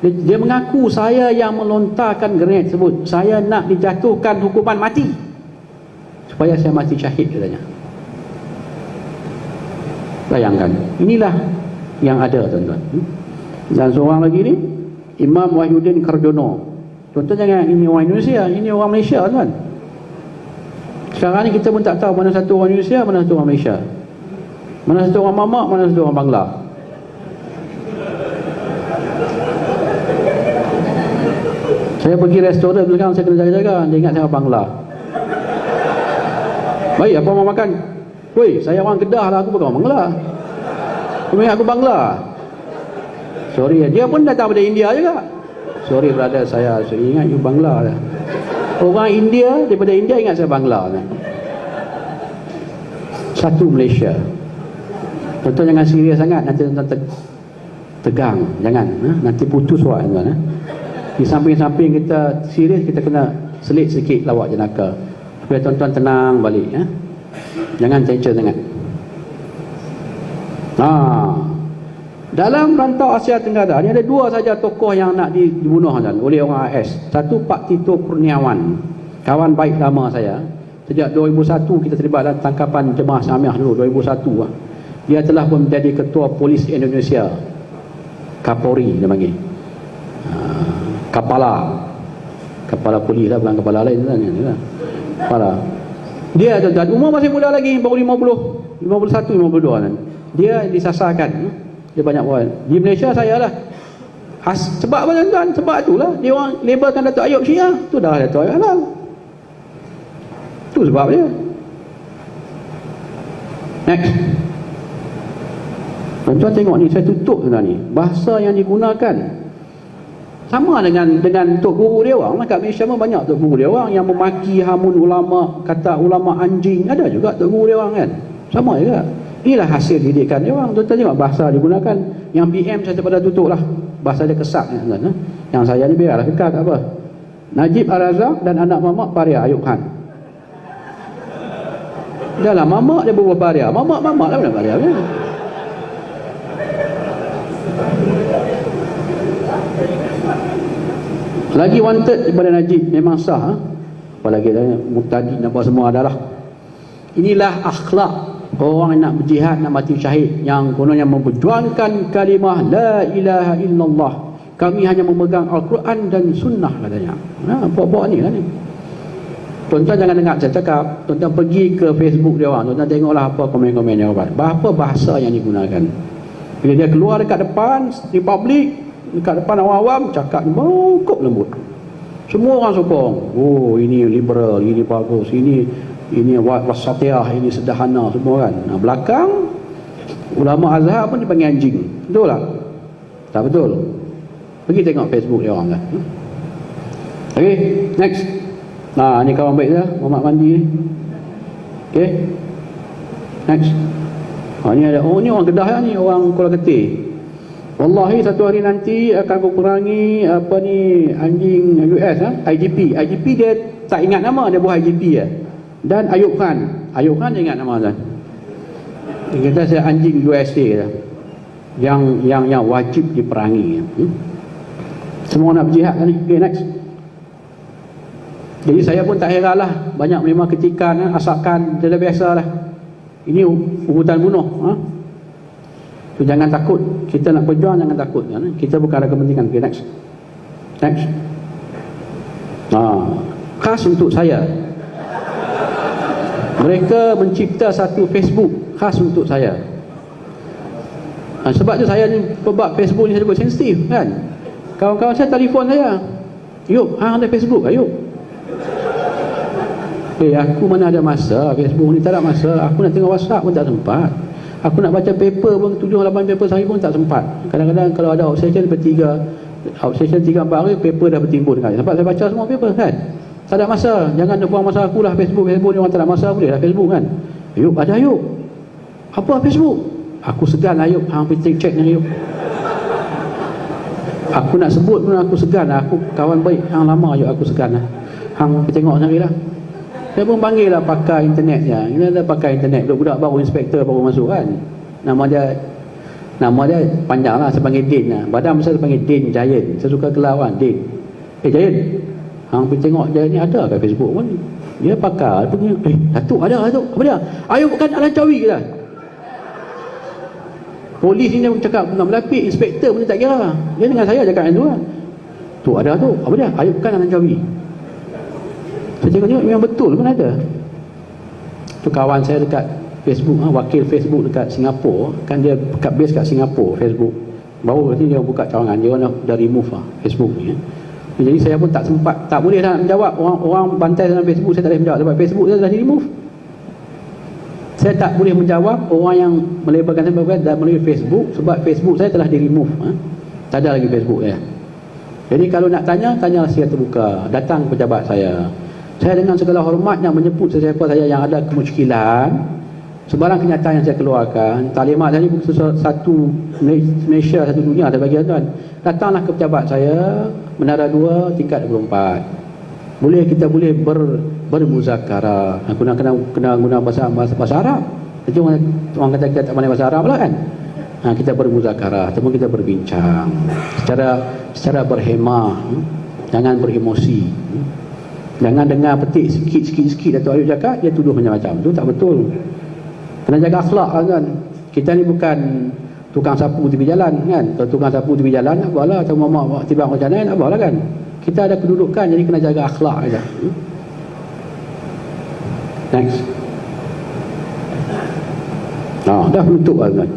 dia mengaku saya yang melontarkan grenade tersebut. Saya nak dijatuhkan hukuman mati supaya saya mati syahid, katanya. Bayangkan, inilah yang ada, tuan-tuan. Dan seorang lagi ni, Imam Wahyudin Karjono. Tuan-tuan jangan, ini orang Indonesia, ini orang Malaysia, tuan. Sekarang ni kita pun tak tahu mana satu orang Indonesia, mana satu orang Malaysia, mana satu orang mamak, mana satu orang Bangla. Saya pergi restoran belakang, saya kena jaga-jaga. Dia ingat saya orang Bangla. Baik, apa mau makan? Woi, saya orang Kedah lah, aku bukan orang Bangla. Kau ingat aku Bangla? Sorry, dia pun datang dari India juga. Sorry brother, saya ingat you Bangla lah. Orang India, daripada India ingat saya Bangla lah. Satu Malaysia. Tuan-tuan jangan serius sangat, nanti tuan-tuan tegang. Jangan, nanti putus awak, tuan-tuan. Di samping-samping kita serius, kita kena selit sikit lawak jenaka supaya tuan-tuan tenang balik. Jangan tension sangat. Dalam rantau Asia Tenggara ni ada 2 saja tokoh yang nak dibunuh oleh orang AS. Satu Pak Tito Kurniawan, kawan baik lama saya. Sejak 2001 kita terlibat dalam tangkapan Jemaah Samiah dulu, 2001. Dia telah pun menjadi Ketua Polis Indonesia, Kapolri dia panggil. Kepala polis lah, bukan kepala lain kan. Kepala. Dia tuan-tuan, umur masih muda lagi, baru 50, 51, 52 kan. Dia disasarkan. Dia banyak orang. Di Malaysia saya lah. Sebab apa tuan-tuan? Sebab itulah dia orang labelkan Datuk Ayub Syiah. Tu dah Datuk Ayub halal. Tu sebab dia. Next. Tuan-tuan tengok ni, saya tutup tuan ni. Bahasa yang digunakan sama dengan Tok Guru dia orang. Kat Malaysia pun banyak Tok Guru dia orang yang memaki hamun ulama, kata ulama anjing. Ada juga Tok Guru dia orang kan. Sama juga. Inilah hasil didikan dia orang. Tuan-tuan tengok bahasa digunakan. Yang PM saya pada tutup lah. Bahasa dia kesat. Yang saya ni biarlah kekal, tak apa. Najib Al-Razak dan anak mamak Faria Ayub Khan. Dah lah, mamak dia berbual Faria. Mamak lah mana Faria ni. Lagi wanted daripada Najib, memang sah. Apalagi Muqtadi apa semua adalah. Inilah akhlak orang yang nak berjihad, nak mati syahid, yang kononnya memperjuangkan kalimah la ilaha illallah. Kami hanya memegang Al-Quran dan Sunnah katanya. Bawa-bawa ni lah ni. Tuan-tuan jangan dengar saya cakap. Tuan-tuan pergi ke Facebook dia orang. Tuan-tuan tengoklah apa komen-komen dia orang. Apa bahasa yang digunakan. Bila dia keluar dekat depan di public, dekat depan awam-awam, cakap cukup lembut. Semua orang sokong. Oh, ini liberal, ini bagus, ini wasatiyah, ini sederhana, semua kan. Nah, belakang ulama Azhar pun dipanggil anjing. Betul tak? Tak betul. Pergi tengok Facebook dia orang kan. Okay, next. Nah, ni kawan baik saya, Muhammad Mandi ni. Okay, next. Ni ada, ni orang Kedah ni, orang Kuala Ketih. Wallahi satu hari nanti akan kurangi apa ni, anjing US IGP. IGP dia tak ingat nama, dia buat IGP ya. Dan Ayub Khan dia ingat nama kan. Dia kata saya anjing USA yang wajib diperangi. Semua nak berjihad kan ni. Okay, next. Jadi saya pun tak heran lah, banyak memang ketikan, asakan, dia dah biasa lah. Ini urutan bunuh. So, jangan takut. Kita nak berjuang, jangan takut kan? Kita bukan ada kepentingan. Okay, next. Khas untuk saya. Mereka mencipta satu Facebook khas untuk saya. Sebab tu saya ni pebab Facebook ni saya buat sensitif kan. Kawan-kawan saya telefon saya, Yub, ada Facebook tak Yub? Aku mana ada masa Facebook ni, tak ada masa. Aku nak tengok WhatsApp pun tak sempat. Aku nak baca paper pun 7-8 paper sehari pun tak sempat. Kadang-kadang kalau ada obsession bertiga 3-4 hari, paper dah bertimbun kan. Sebab saya baca semua paper kan. Tak ada masa. Jangan nak buang masa aku lah Facebook ni, orang tak ada masa boleh lah Facebook kan. Ayub, ada Ayub. Apa Facebook? Aku segan lah Ayub. Hampir check ni Ayub. Aku nak sebut pun aku segan lah. Aku kawan baik hang lama Ayub, aku segan lah. Hang tengok sendiri lah. Saya pun panggil lah pakar internet dia. Ini ada pakar internet, budak-budak baru, inspektor baru masuk kan. Nama dia panjang lah, saya panggil Din lah. Badan saya panggil Din Giant. Saya suka kelau kan, Din. Giant, hang pergi tengok dia ni ada kat Facebook pun. Dia pakar, dia pergi, Datuk ada, Datuk. Apa dia? Ayub bukan Al-Lancawi ke dah? Polis ni dia cakap nak melapik, inspektor pun tak kira. Dia dengan saya cakap yang tu lah. Tu ada tu, apa dia? Ayub bukan Al-Lancawi. Saya tengok memang betul pun ada. Tu kawan saya dekat Facebook, wakil Facebook dekat Singapura, kan dia dekat base kat Singapura Facebook. Baru nanti dia buka cawangan, dia dah remove Facebook ni. Jadi saya pun tak sempat, tak boleh nak menjawab orang bantai dalam Facebook. Saya tak boleh menjawab sebab Facebook saya dah di remove. Saya tak boleh menjawab orang yang melebarkan saya dan melalui Facebook sebab Facebook saya telah di remove. Tak ada lagi Facebook saya. Jadi kalau nak tanya, tanyalah secara terbuka. Datang pejabat saya. Saya dengan segala hormat yang menyebut sesiapa saya yang ada kemusykilan, sebarang kenyataan yang saya keluarkan, taklimat saya ni satu Malaysia, satu dunia saya bagi tuan. Datanglah ke pejabat saya, Menara 2 tingkat 24. Kita boleh bermuzakarah. Aku nak kena guna bahasa Arab. Jadi orang kata kita tak pandai bahasa Arab lah kan. Kita bermuzakarah, ataupun kita berbincang secara berhemah. Jangan beremosi. Jangan dengar petik sikit Datuk Ayub cakap, dia tuduh macam-macam. Itu tak betul. Kena jaga akhlak kan. Kita ni bukan tukang sapu tepi jalan kan. Kalau tukang sapu tepi jalan, nak buatlah. Atau mamak tibang macam mana, nak buatlah kan. Kita ada kedudukan, jadi kena jaga akhlak saja. Next. Dah penutup lah kan.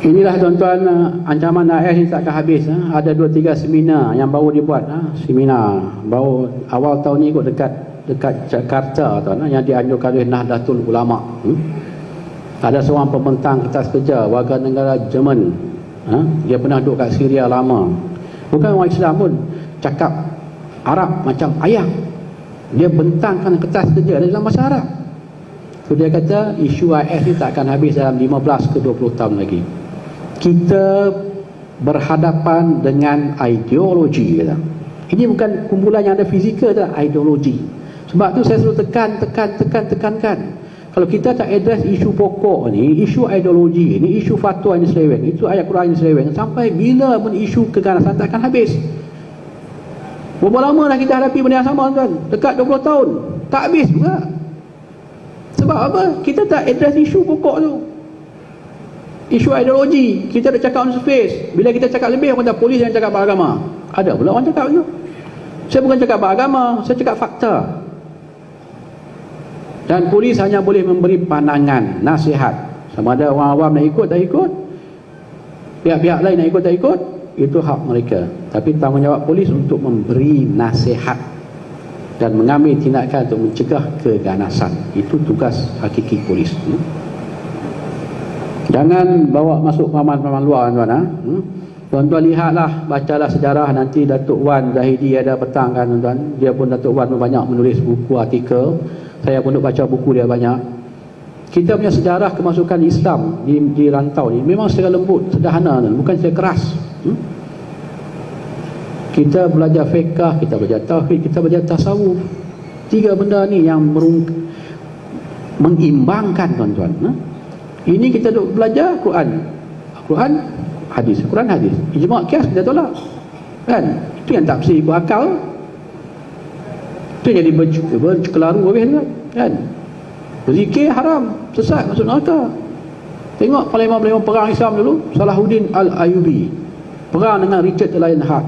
Inilah tuan-tuan, ancaman AS ni tak akan habis. Ada 2-3 seminar yang baru dibuat. Seminar baru awal tahun ni kot dekat Jakarta tuan, yang dianjurkan oleh Nahdlatul Ulama. Ada seorang pembentang kertas kerja warga negara Jerman. Dia pernah duduk kat Syria lama. Bukan orang Islam pun, cakap Arab macam ayah. Dia bentangkan kertas kerja dalam bahasa Arab. So dia kata isu AS ni tak akan habis dalam 15 ke 20 tahun lagi. Kita berhadapan dengan ideologi, kata. Ini bukan kumpulan yang ada fizikal, tak, ideologi. Sebab tu saya selalu tekankan. Kalau kita tak address isu pokok ni, isu ideologi ni, isu fatwa yang seleweng, itu ayat Quran yang seleweng, sampai bila pun isu keganasan tak akan habis. Berapa lama dah kita hadapi benda yang sama, tuan? Dekat 20 tahun. Tak habis juga. Sebab apa? Kita tak address isu pokok tu. Isu ideologi. Kita dah cakap on surface. Bila kita cakap lebih, orang kata polis yang cakap beragama. Ada pula orang cakap tu. Saya bukan cakap beragama, saya cakap fakta. Dan polis hanya boleh memberi pandangan, nasihat. Sama ada orang awam nak ikut, tak ikut, pihak-pihak lain nak ikut, tak ikut, itu hak mereka. Tapi tanggungjawab polis untuk memberi nasihat dan mengambil tindakan untuk mencegah keganasan. Itu tugas hakiki polis. Jangan bawa masuk paman-paman luar, tuan-tuan. Tuan-tuan lihatlah, bacalah sejarah. Nanti Datuk Wan Zahidi ada petang kan, tuan-tuan. Dia pun, Datuk Wan pun banyak menulis buku, artikel. Saya pun baca buku dia banyak. Kita punya sejarah kemasukan Islam di rantau ni memang secara lembut, sederhana, bukan secara keras. Kita belajar fiqh, kita belajar tauhid, kita belajar tasawuf. 3 benda ni yang mengimbangkan, tuan-tuan. Ini kita duk belajar Quran, hadis, Quran hadis. Ijma' qiyas kita tolak. Kan? Itu yang tak bersih ikut akal. Itu jadi berkelaru habis kan. Berzikir haram, sesat, masuk neraka. Tengok panglima-panglima perang Islam dulu, Salahuddin Al-Ayyubi perang dengan Richard the Lionheart.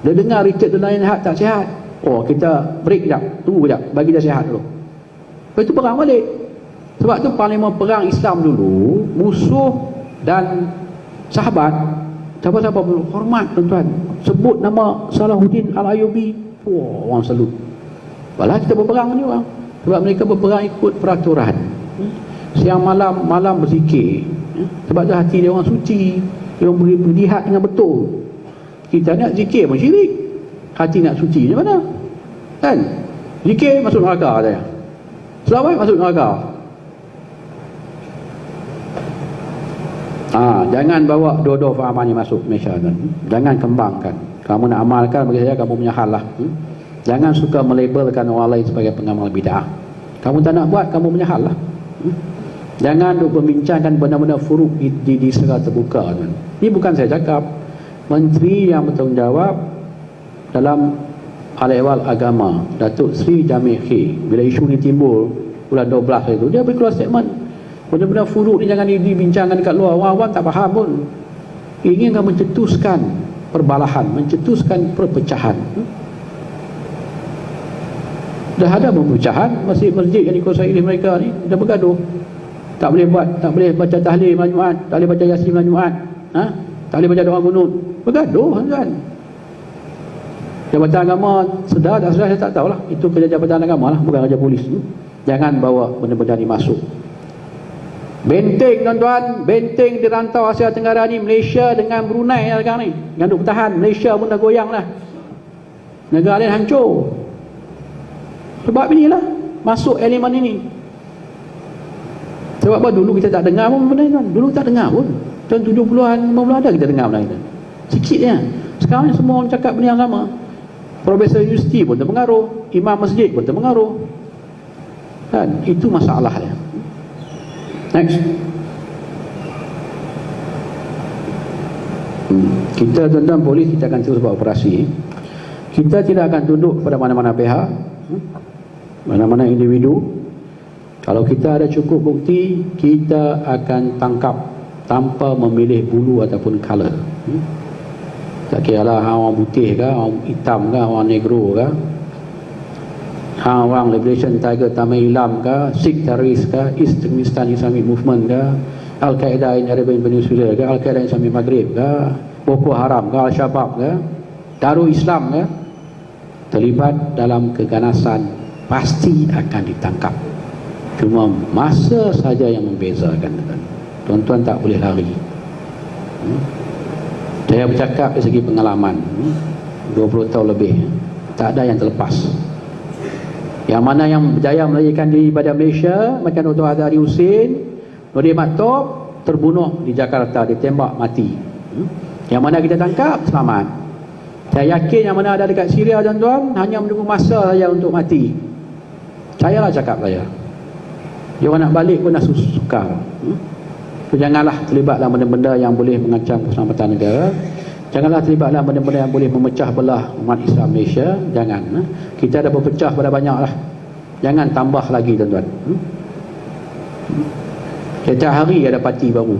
Dia dengar Richard the Lionheart tak sihat. Oh, kita break sekejap, tunggu sekejap, bagi dia sihat dulu. Lepas itu perang balik. Sebab tu panglima perang Islam dulu, musuh dan sahabat, siapa-siapa perlu hormat, tuan-tuan. Sebut nama Salahuddin Al-Ayyubi, orang salut. Walau kita berperang ni orang, sebab mereka berperang ikut peraturan. Siang malam berzikir. Sebab tu hati dia orang suci, dia orang berjihad dengan betul. Kita nak zikir pun syirik, hati nak suci macam mana? Kan? Zikir masuk neraka katanya, selawat masuk neraka. Jangan bawa dua-dua fahaman ni masuk Malaysia, kan? Jangan kembangkan. Kamu nak amalkan, bagi saya kamu punya hal lah. Jangan suka melabelkan orang lain sebagai pengamal bid'ah. Kamu tak nak buat, kamu punya hal lah. Jangan duk membincangkan benda-benda furuk di secara terbuka, kan? Ini bukan saya cakap. Menteri yang bertanggungjawab dalam hal ehwal agama, Datuk Seri Jamil K, bila isu ni timbul bulan 12 itu, dia beri keluar statement. Benda-benda furuk ni jangan dibincangkan dekat luar. Orang-orang tak faham pun. Inginkan mencetuskan perbalahan, mencetuskan perpecahan. Dah ada perpecahan, masjid-masjid yang dikuasai oleh mereka ni dah bergaduh. Tak boleh baca tahlil malam Jumaat, tak boleh baca Yasin malam Jumaat, tak boleh baca doa kunut. Bergaduh, kan? Jabatan agama sedar tak sedar saya tak tahulah. Itu kerja jabatan agama lah, bukan kerja polis. Jangan bawa benda-benda ni masuk. Benteng, tuan-tuan, benteng di rantau Asia Tenggara ni, Malaysia dengan Brunei sekarang ni, yang duk bertahan. Malaysia pun dah goyang lah, negara lain hancur. Sebab inilah masuk elemen ini. Sebab apa? Dulu kita tak dengar pun benda ni, tuan. Dulu tak dengar pun. Tahun 70-an, 50-an ada kita dengar benda ni. Sikitnya. Sekarang ni semua orang cakap benda yang sama. Profesor universiti pun terpengaruh, imam masjid pun terpengaruh. Kan? Itu masalah dia. Next. Kita, tuan-tuan polis, kita akan terus buat operasi. Kita tidak akan tunduk pada mana-mana pihak, mana-mana individu. Kalau kita ada cukup bukti, kita akan tangkap tanpa memilih bulu ataupun color. Tak kira lah orang putih ke, orang hitam ke, orang negro ke, orang Liberation Tiger Tamil Ilam ke, Sikh Terrorist ke, East Turkmenistan Islamic Movement ke, Al-Qaeda in Arabian Peninsula ke, Al-Qaeda Islamic Maghrib ke, Boko Haram ke, Al-Shabaab ke, Darul Islam ke, terlibat dalam keganasan, pasti akan ditangkap. Cuma masa saja yang membezakan. Tuan-tuan tak boleh lari. Saya bercakap dari segi pengalaman, 20 tahun lebih, tak ada yang terlepas. Yang mana yang berjaya melarikan diri pada Malaysia, macam Dr. Azhari Hussein, Nordin Maktub terbunuh di Jakarta, ditembak mati. Yang mana kita tangkap, selamat. Saya yakin yang mana ada dekat Syria, tuan-tuan, hanya menunggu masa saja untuk mati. Percayalah cakap saya. Dia orang nak balik pun dah sukar. Janganlah terlibat dalam benda-benda yang boleh mengancam keselamatan negara. Janganlah terlibat dalam benda-benda yang boleh memecah belah umat Islam Malaysia. Jangan. Kita dah berpecah pada banyak lah. Jangan tambah lagi, tuan-tuan. Setiap hari ada parti baru.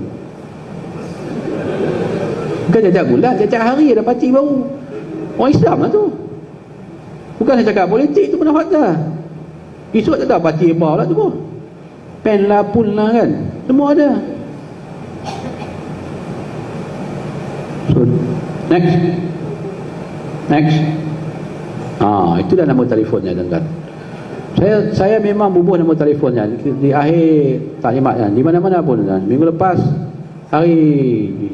Bukan setiap bulan, setiap hari ada parti baru. Orang Islam lah tu. Bukan saya cakap politik tu pernah fakta. Esok tak tahu parti apa lah tu pun. Pen lah, pun lah kan. Semua ada. So, next. Itu dah nombor telefonnya, tuan-tuan. Saya memang bubuh nombor telefonnya di akhir taklimat kan. Di mana-mana pun, tuan. Minggu lepas, hari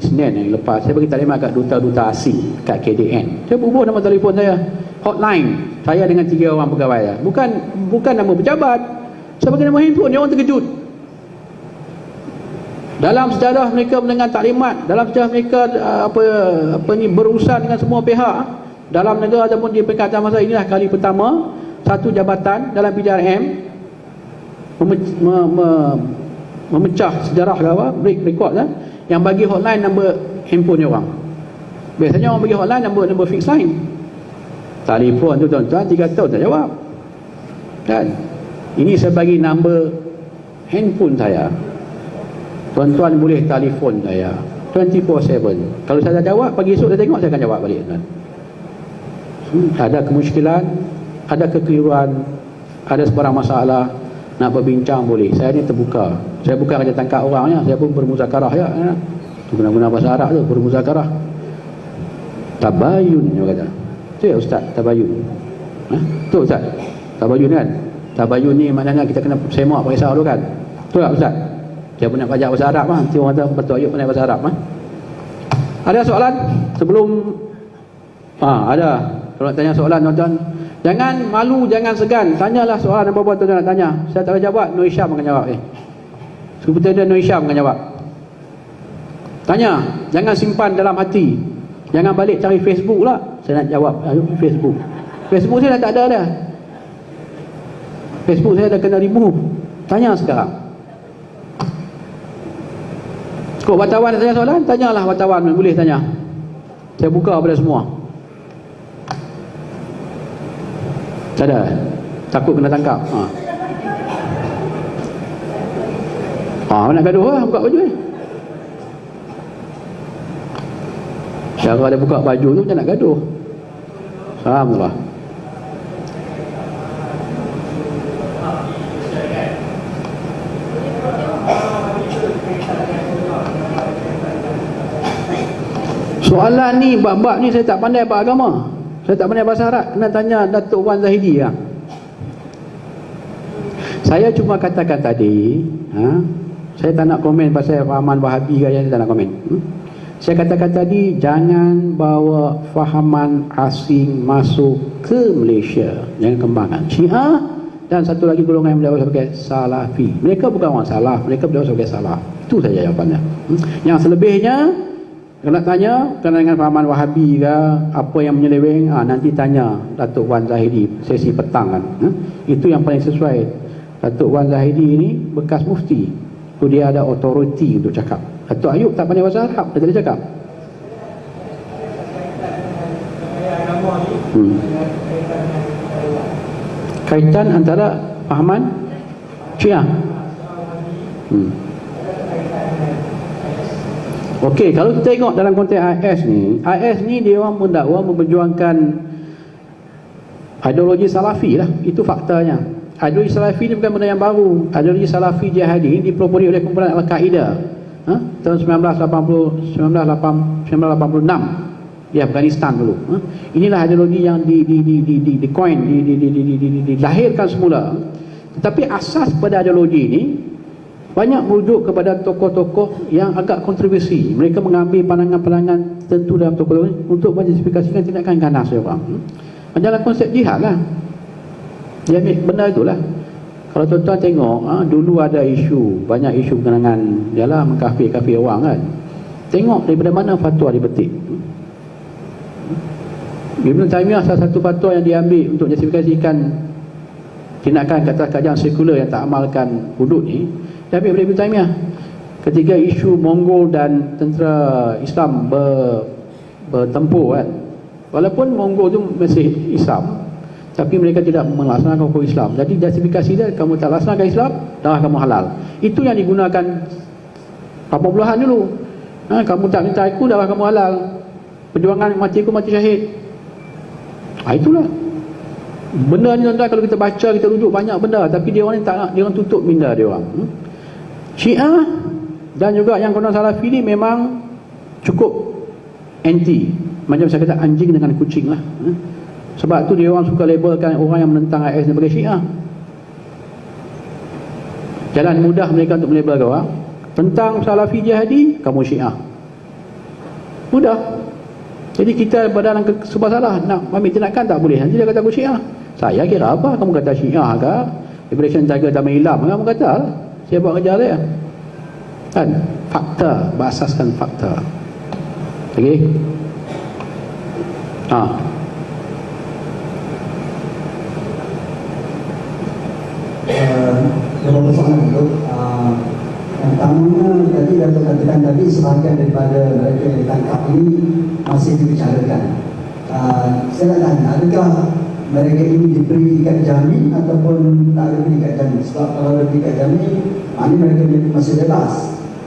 Isnin yang lepas, saya bagi taklimat kat duta-duta asing kat KDN. Saya bubuh nombor telefon saya, hotline saya dengan 3 orang pegawai saya. Bukan nama pejabat. Saya bagi nombor handphone, dia orang terkejut. Dalam sejarah mereka mendengar taklimat, dalam sejarah mereka berurusan dengan semua pihak dalam negara ataupun di peringkat masa, inilah kali pertama satu jabatan dalam PJRM memecah sejarah break record yang bagi hotline nombor handphone dia orang. Biasanya orang bagi hotline nombor fix line. Telefon tu, tuan-tuan, 3 tahun tak jawab kan. Ini saya bagi nombor handphone saya. Tuan-tuan boleh telefon saya 24/7. Kalau saya tak jawab, pagi esok saya tengok, saya akan jawab balik, tuan. Ada kemusykilan, ada kekeliruan, ada sebarang masalah, nak berbincang boleh. Saya ni terbuka. Saya bukan kerja tangkap orangnya, saya pun bermuzakarah ya. Guna-guna bahasa Arab tu, bermuzakarah. Tabayun dia kata. Tu ya ustaz, tabayun. Tu ustaz. Tabayun kan? Tabayun ni maknanya kita kena semak pakai risau tu kan. Tu tak ustaz? Saya pun nak belajar bahasa Arab lah. Nanti orang kata Betul Ayub pandai bahasa Arab lah. Ada soalan? Sebelum ada. Kalau nak tanya soalan, tuan-tuan, jangan malu, jangan segan. Tanyalah soalan apa-apa tuan-tuan nak tanya. Saya tak boleh jawab, Nur Hisham akan jawab. Seperti dia Nur Hisham akan jawab. Tanya, jangan simpan dalam hati. Jangan balik cari Facebook lah. Saya nak jawab Facebook. Facebook saya dah tak ada dah. Facebook saya dah kena remove. Tanya sekarang. Kok wartawan nak tanya soalan? Tanyalah wartawan, boleh tanya. Saya buka pada semua. Tak ada. Takut kena tangkap. Nak gaduh lah, buka baju ni. Cara dia buka baju tu macam nak gaduh. Alhamdulillah. Soalan ni, bab-bab ni saya tak pandai bab agama. Saya tak pandai bahasa Arab. Kena tanya Datuk Wan Zahidi lah. Saya cuma katakan tadi, saya tak nak komen pasal fahaman Wahabi ke, saya tak nak komen. Saya katakan tadi, jangan bawa fahaman asing masuk ke Malaysia. Jangan kembangkan. Syiah dan satu lagi golongan yang beliau sebagai Salafi. Mereka bukan orang Salaf, mereka beliau sebagai Salaf. Itu saja jawapannya. Yang selebihnya, kalau nak tanya kena dengan fahaman Wahabi ke, apa yang menyeleweng, nanti tanya Datuk Wan Zahidi sesi petang kan. Itu yang paling sesuai. Datuk Wan Zahidi ni bekas mufti. Tu dia ada authority untuk cakap. Datuk Ayub tak pandai bahasa Arab, dia boleh cakap. Kaitan antara fahaman Syiah. Okey, kalau kita tengok dalam konteks IS ni dia orang mendakwa memperjuangkan ideologi Salafi lah. Itu faktanya. Ideologi Salafi ni bukan benda yang baru. Ideologi Salafi jihadi dipelopori oleh kumpulan Al-Qaeda tahun 1986 di Afghanistan dulu. Inilah ideologi yang dilahirkan semula. Tetapi asas pada ideologi ini banyak merujuk kepada tokoh-tokoh yang agak kontroversi. Mereka mengambil pandangan-pandangan tertentu dalam tokoh untuk menjustifikasikan tindakan ganas dia orang. Dalam konsep jihad lah. Dia ambil benda itulah. Kalau tuan-tuan tengok, dulu ada isu, banyak isu dengan ialah mengkafir-kafir orang kan. Tengok daripada mana fatwa dipetik. Ibn Taymiyah salah satu fatwa yang diambil untuk justifikasikan tindakan kata kajian sekular yang tak amalkan hudud ni, diambil oleh Ibn Taymiyah ketika isu Mongol dan tentera Islam bertempur kan. Walaupun Mongol tu masih Islam, tapi mereka tidak melaksanakan hukum Islam. Jadi justifikasi dia, kamu tak laksanakan Islam, darah kamu halal. Itu yang digunakan 80-an dulu. Kamu tak minta aku, darah kamu halal. Perjuangan mati aku mati syahid. Itulah benda ni tuan-tuan. Kalau kita baca, kita rujuk banyak benda, tapi dia orang ni tak nak, dia orang tutup minda dia orang. Syiah dan juga yang konon Salafi ni memang cukup anti, macam saya kata anjing dengan kucing lah. Sebab tu dia orang suka labelkan orang yang menentang IS sebagai Syiah. Jalan mudah mereka untuk melabel kau, tentang Salafi jihadi, kamu Syiah. Mudah. Jadi kita berdalam serba salah. Nak ambil tindakan tak boleh. Nanti dia kata aku Syiah. Saya kira apa? Kamu kata Syiah ke? Liberation Tiger Damai Ilam, kamu kata lah. Saya buat kerja dia kan. Fakta, berasaskan fakta. Okey. Kalau persoalan itu, yang pertamanya tadi Dato' katakan tadi, sebahagian daripada mereka yang ditangkap ini masih dibicarakan. Saya nak tanya, adakah mereka ini diberi ikat jamin ataupun tak ada beri ikat jamin? Sebab kalau ada beri ikat jamin, maknanya mereka masih bebas.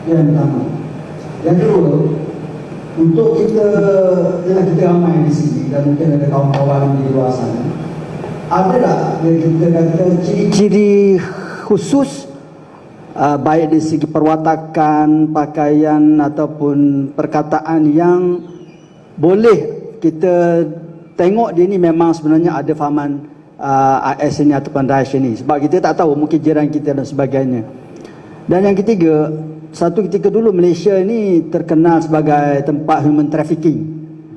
Itu yang pertama. Yang kedua, untuk kita ramai di sini dan mungkin ada kawan-kawan di luar sana, ada tak yang kita kata ciri-ciri khusus, baik dari segi perwatakan, pakaian ataupun perkataan yang boleh kita tengok dia ni memang sebenarnya ada fahaman AS ini ataupun Daesh ini? Sebab kita tak tahu, mungkin jiran kita dan sebagainya. Dan yang ketiga, satu ketika dulu Malaysia ni terkenal sebagai tempat human trafficking,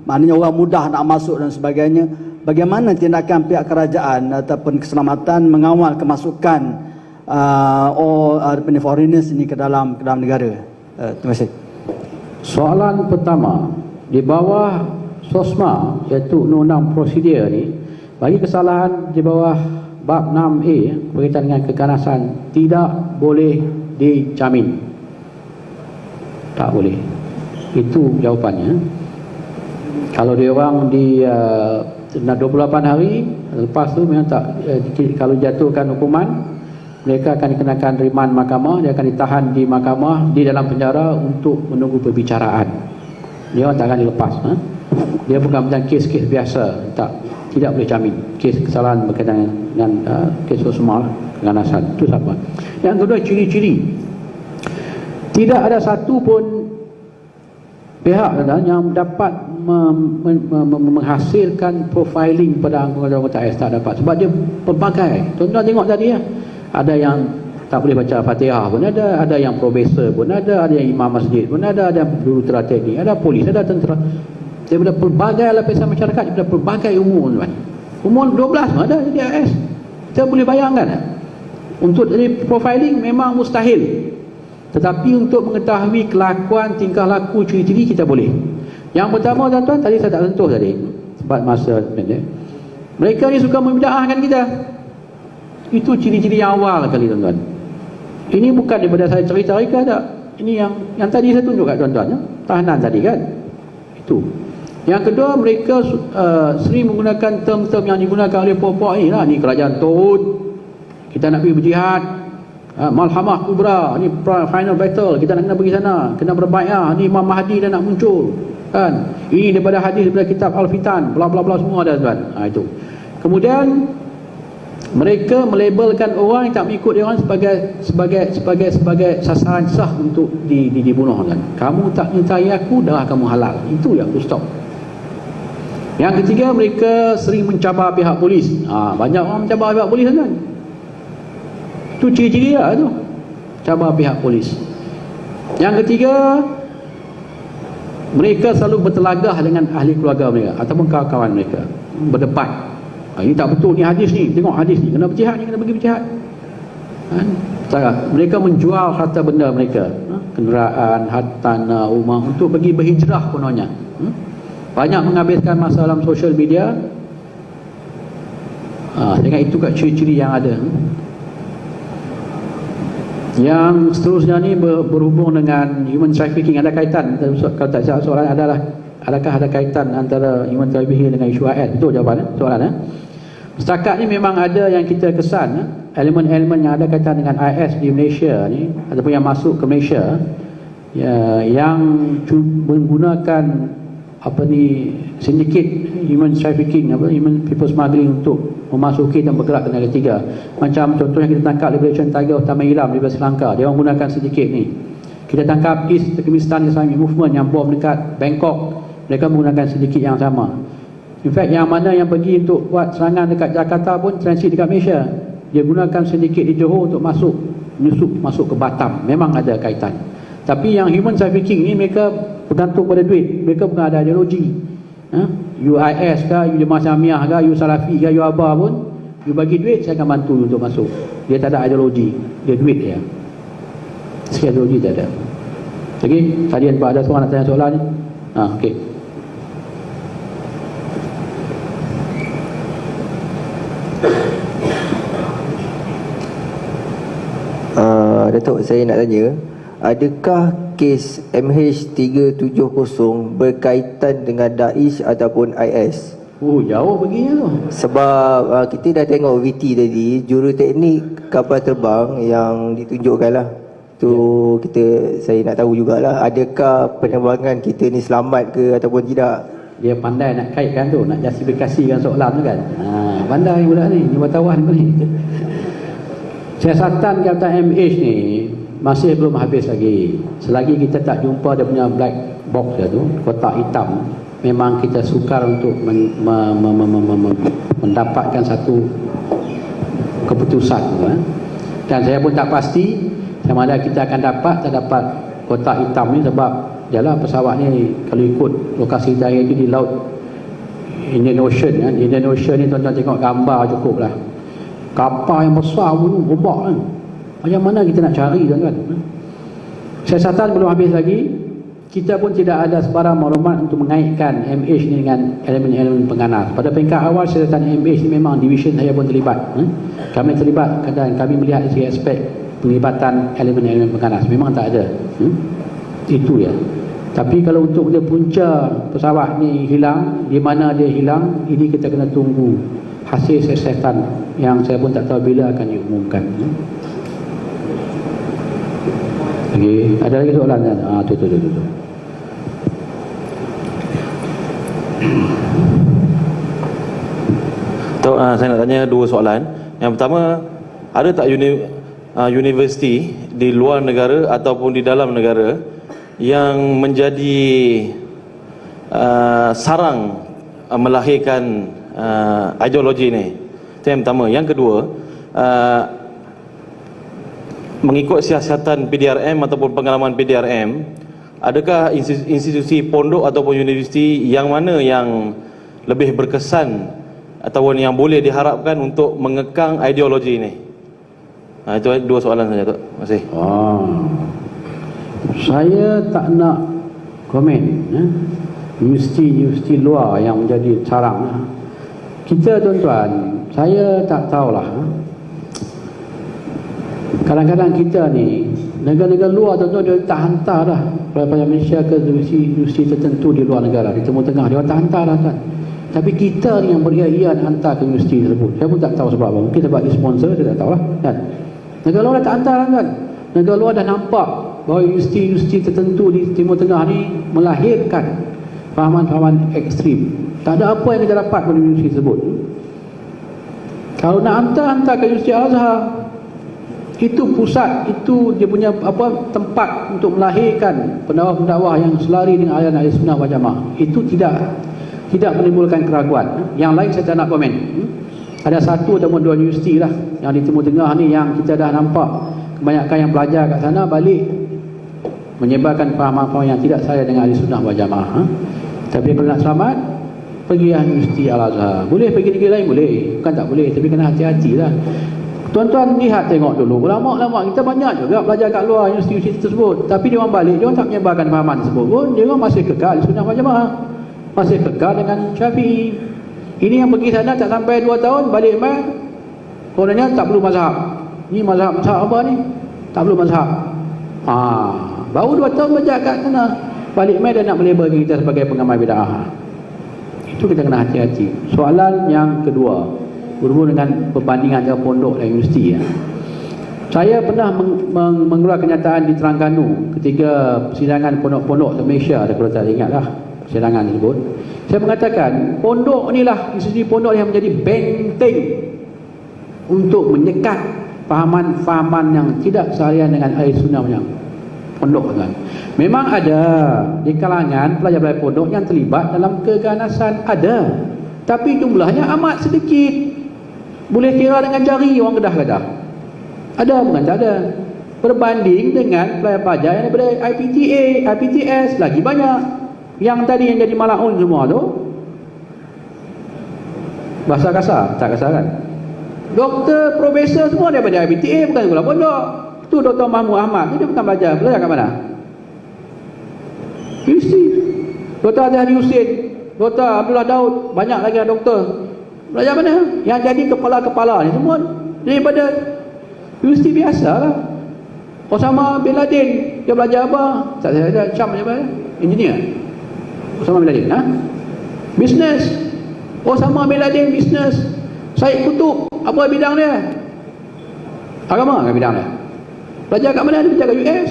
maknanya orang mudah nak masuk dan sebagainya. Bagaimana tindakan pihak kerajaan ataupun keselamatan mengawal kemasukan foreigners ini ke dalam negara? Terima kasih. Soalan pertama, di bawah SOSMA, iaitu undang-undang prosedur ni, bagi kesalahan di bawah bab 6A berkaitan dengan keganasan, tidak boleh dijamin. Tak boleh. Itu jawapannya. Kalau dia orang di 28 hari lepas tu memang tak, kalau jatuhkan hukuman, mereka akan dikenakan riman mahkamah, dia akan ditahan di mahkamah di dalam penjara untuk menunggu perbicaraan. Dia orang tak akan dilepas. Dia bukan macam kes-kes biasa, tidak boleh jamin. Kes kesalahan berkaitan dengan kes sosial keganasan. Itu siapa. Yang kedua, ciri-ciri. Tidak ada satu pun pihak yang dapat menghasilkan profiling pada anggota AS, tak dapat. Sebab dia pelbagai. Tuan-tuan tengok tadi ya. Ada yang tak boleh baca Fatihah pun ada yang profesor pun ada yang imam masjid pun ada yang jurutera teknik, ada polis, ada tentera. Daripada pelbagai lapisan masyarakat, daripada pelbagai umur. Umur 12 pun ada jadi AS. Kita boleh bayangkan. Untuk jadi profiling memang mustahil. Tetapi untuk mengetahui kelakuan, tingkah laku, ciri-ciri kita boleh. Yang pertama tuan-tuan, tadi saya tak sentuh tadi sebab masa pendek. Mereka ni suka membida'ahkan kita. Itu ciri-ciri yang awal kali tuan-tuan. Ini bukan daripada saya cerita-cerita tak. Ini yang tadi saya tunjuk kat tuan-tuan ya? Tahanan tadi kan. Itu. Yang kedua, mereka sering menggunakan term-term yang digunakan oleh puak-puak ni lah. Ni kerajaan Tauhid, kita nak pergi berjihad, Malhamah Kubra, ni final battle, kita nak kena pergi sana, kena berbai'ah, ni Imam Mahdi dah nak muncul kan. Ini daripada hadis, daripada kitab Al-Fitan, bla bla bla, semua ada tuan. Itu. Kemudian mereka melabelkan orang yang tak mengikut dia orang sebagai sasaran sah untuk dibunuh kan. Kamu tak menyertai aku, darah kamu halal. Itu yang aku stop. Yang ketiga, mereka sering mencabar pihak polis. Banyak orang mencabar pihak polis kan. Itu ciri-ciri lah tu, cabar pihak polis. Yang ketiga, mereka selalu bertelagah dengan ahli keluarga mereka ataupun kawan-kawan mereka, berdebat. Ini tak betul, ni hadis ni, tengok hadis ni, kena berjihad ni, kena pergi berjihad kan? Mereka menjual harta benda mereka. kenderaan, hartanah, rumah untuk pergi berhijrah kononnya. Banyak menghabiskan masa dalam social media. Dengan itu kat ciri-ciri yang ada. Yang seterusnya ni berhubung dengan human trafficking. Ada kaitan, kalau tak salah soalan adalah adakah ada kaitan antara human trafficking dengan isu AS? Betul jawapan soalan. Setakat ni memang ada yang kita kesan, elemen-elemen yang ada kaitan dengan IS di Malaysia ni, ataupun yang masuk ke Malaysia, yang menggunakan sindiket human trafficking, human people smuggling untuk memasuki dan bergerak ke negara tiga. Macam contohnya kita tangkap Liberation Tiger of Tamilam di Sri Lanka, dia orang gunakan sindiket ni. Kita tangkap East Turkmenistan Islamic Movement yang bom dekat Bangkok, mereka menggunakan sindiket yang sama. In fact, yang mana yang pergi untuk buat serangan dekat Jakarta pun transit dekat Malaysia, dia gunakan sindiket di Johor untuk masuk ke Batam. Memang ada kaitan. Tapi yang human trafficking ni mereka bergantung pada duit, mereka bukan ada ideologi. You IS kah, you Jemaah Syamiah kah, you Salafi kah, you apa pun, you bagi duit, saya akan bantu you untuk masuk. Dia tak ada ideologi, dia duit dia. Sikit ideologi tak ada. Lagi, tadi ada seorang nak tanya soalan ni. Okey. Datuk, saya nak tanya, adakah kes MH370 berkaitan dengan Daesh ataupun IS? Jauh perginya tu. Sebab kita dah tengok VT tadi, juruteknik kapal terbang yang ditunjukkan lah. Saya nak tahu jugalah, adakah penerbangan kita ni selamat ke ataupun tidak? Dia pandai nak kaitkan tu, nak justifikasikan soalan tu kan. Pandai budak ni wartawan ni. Siasatan Kapten MH ni masih belum habis lagi. Selagi kita tak jumpa dia punya black box dia tu, kotak hitam, memang kita sukar untuk mendapatkan satu keputusan tu. Dan saya pun tak pasti sama ada kita akan dapat kotak hitam ni, sebab jalan pesawat ni kalau ikut lokasi jaya tu di laut Indian Ocean kan. Indian Ocean ni tuan-tuan tengok gambar cukup lah. Kapal yang besar pun ombak kan. Macam mana kita nak cari tuan-tuan? Siasatan belum habis lagi. Kita pun tidak ada sebarang maklumat untuk mengaitkan MH ni dengan elemen-elemen pengganas. Pada peringkat awal siasatan MH ni memang division saya pun terlibat. Kami terlibat dan kami melihat dari aspek penglibatan elemen-elemen pengganas. Memang tak ada. Itu ya. Tapi kalau untuk dia punca pesawat ni hilang, di mana dia hilang, ini kita kena tunggu hasil siasatan yang saya pun tak tahu bila akan diumumkan. Okey, ada lagi soalan kan? Tu. Tok, saya nak tanya dua soalan. Yang pertama, ada tak universiti di luar negara ataupun di dalam negara yang menjadi sarang melahirkan ideologi ni? Itu yang pertama. Yang kedua, mengikut siasatan PDRM ataupun pengalaman PDRM, adakah institusi pondok ataupun universiti yang mana yang lebih berkesan ataupun yang boleh diharapkan untuk mengekang ideologi ini? Itu dua soalan saja, Tok. Terima kasih. Saya tak nak komen universiti luar yang menjadi sarang. Kita tuan-tuan, saya tak tahulah. Kadang-kadang kita ni, negara-negara luar tuan-tuan dia tak hantar dah daripada Malaysia ke universiti tertentu di luar negara, di Timur Tengah, dia tak hantar dah kan. Tapi kita ni yang beria-ia hantar ke universiti tersebut. Saya pun tak tahu sebab apa. Mungkin sebab dia sponsor, saya tak tahulah kan. Negara luar dah tak hantar kan. Negara luar dah nampak bahawa universiti tertentu di Timur Tengah ni melahirkan fahaman-fahaman ekstrim. Tak ada apa yang kita dapat pada universiti tersebut. Kalau nak hantar ke Universiti Al-Azhar, itu pusat, itu dia punya tempat untuk melahirkan pendakwah-pendakwah yang selari dengan aliran Ahlussunnah wal Jamaah. Itu tidak menimbulkan keraguan. Yang lain saya tak nak komen. Ada satu ataupun dua universiti lah yang di Timur Tengah ni yang kita dah nampak kebanyakan yang belajar kat sana balik menyebarkan faham-faham yang tidak saya dengan Ahlussunnah wal Jamaah. Tapi kalau nak selamat, pergi Universiti Al-Azhar. Boleh pergi negeri lain, boleh. Bukan tak boleh, tapi kena hati-hati lah. Tuan-tuan lihat, tengok dulu, ulama-ulama kita banyak juga belajar kat luar universiti tersebut, tapi dia orang balik, dia orang tak menyebarkan fahaman tersebut pun, dia orang masih kekal di sunnah wal jamaah, masih kekal dengan Syafi'i. Ini yang pergi sana tak sampai 2 tahun, balik mai kononnya tak perlu mazhab. Ni mazhab apa ni? Tak perlu mazhab. Baru 2 tahun belajar kat sana, balik mai dia nak melabel kita sebagai pengamal bid'ah. Itu kita kena hati-hati. Soalan yang kedua, berhubung dengan perbandingan antara pondok dan universiti. Saya pernah mengeluarkan kenyataan di Terengganu ketika persidangan pondok-pondok di Malaysia, kalau tak ingatlah persidangan tersebut. Saya mengatakan pondok inilah, institusi pondok yang menjadi benteng untuk menyekat fahaman-fahaman yang tidak seharian dengan ahli sunnah yang pondok kan. Memang ada di kalangan pelajar-pelajar pondok yang terlibat dalam keganasan, ada, tapi jumlahnya amat sedikit. Boleh kira dengan jari orang Kedah. Ada bukan tak ada. Berbanding dengan pelajar-pelajar yang daripada IPTA, IPTS lagi banyak. Yang tadi yang jadi malaun semua tu, bahasa kasar, tak kasar kan? Doktor, profesor semua daripada IPTA, bukan sekolah pondok. Tu Dr. Mahmud Ahmad, dia bukan belajar kat mana? Universiti. Dr. Azhari Hussein, Dr. Abdullah Daud, banyak lagi doktor. Belajar mana? Yang jadi kepala-kepala ni semua daripada universiti biasa lah. Osama bin Laden, dia belajar apa? Tak saya ada, Syam je apa? Engineer. Osama bin Laden, Business. Osama bin Laden business. Syed Qutb, apa bidang dia? Agama kan bidang dia. Belajar kat mana? Dia belajar kat US.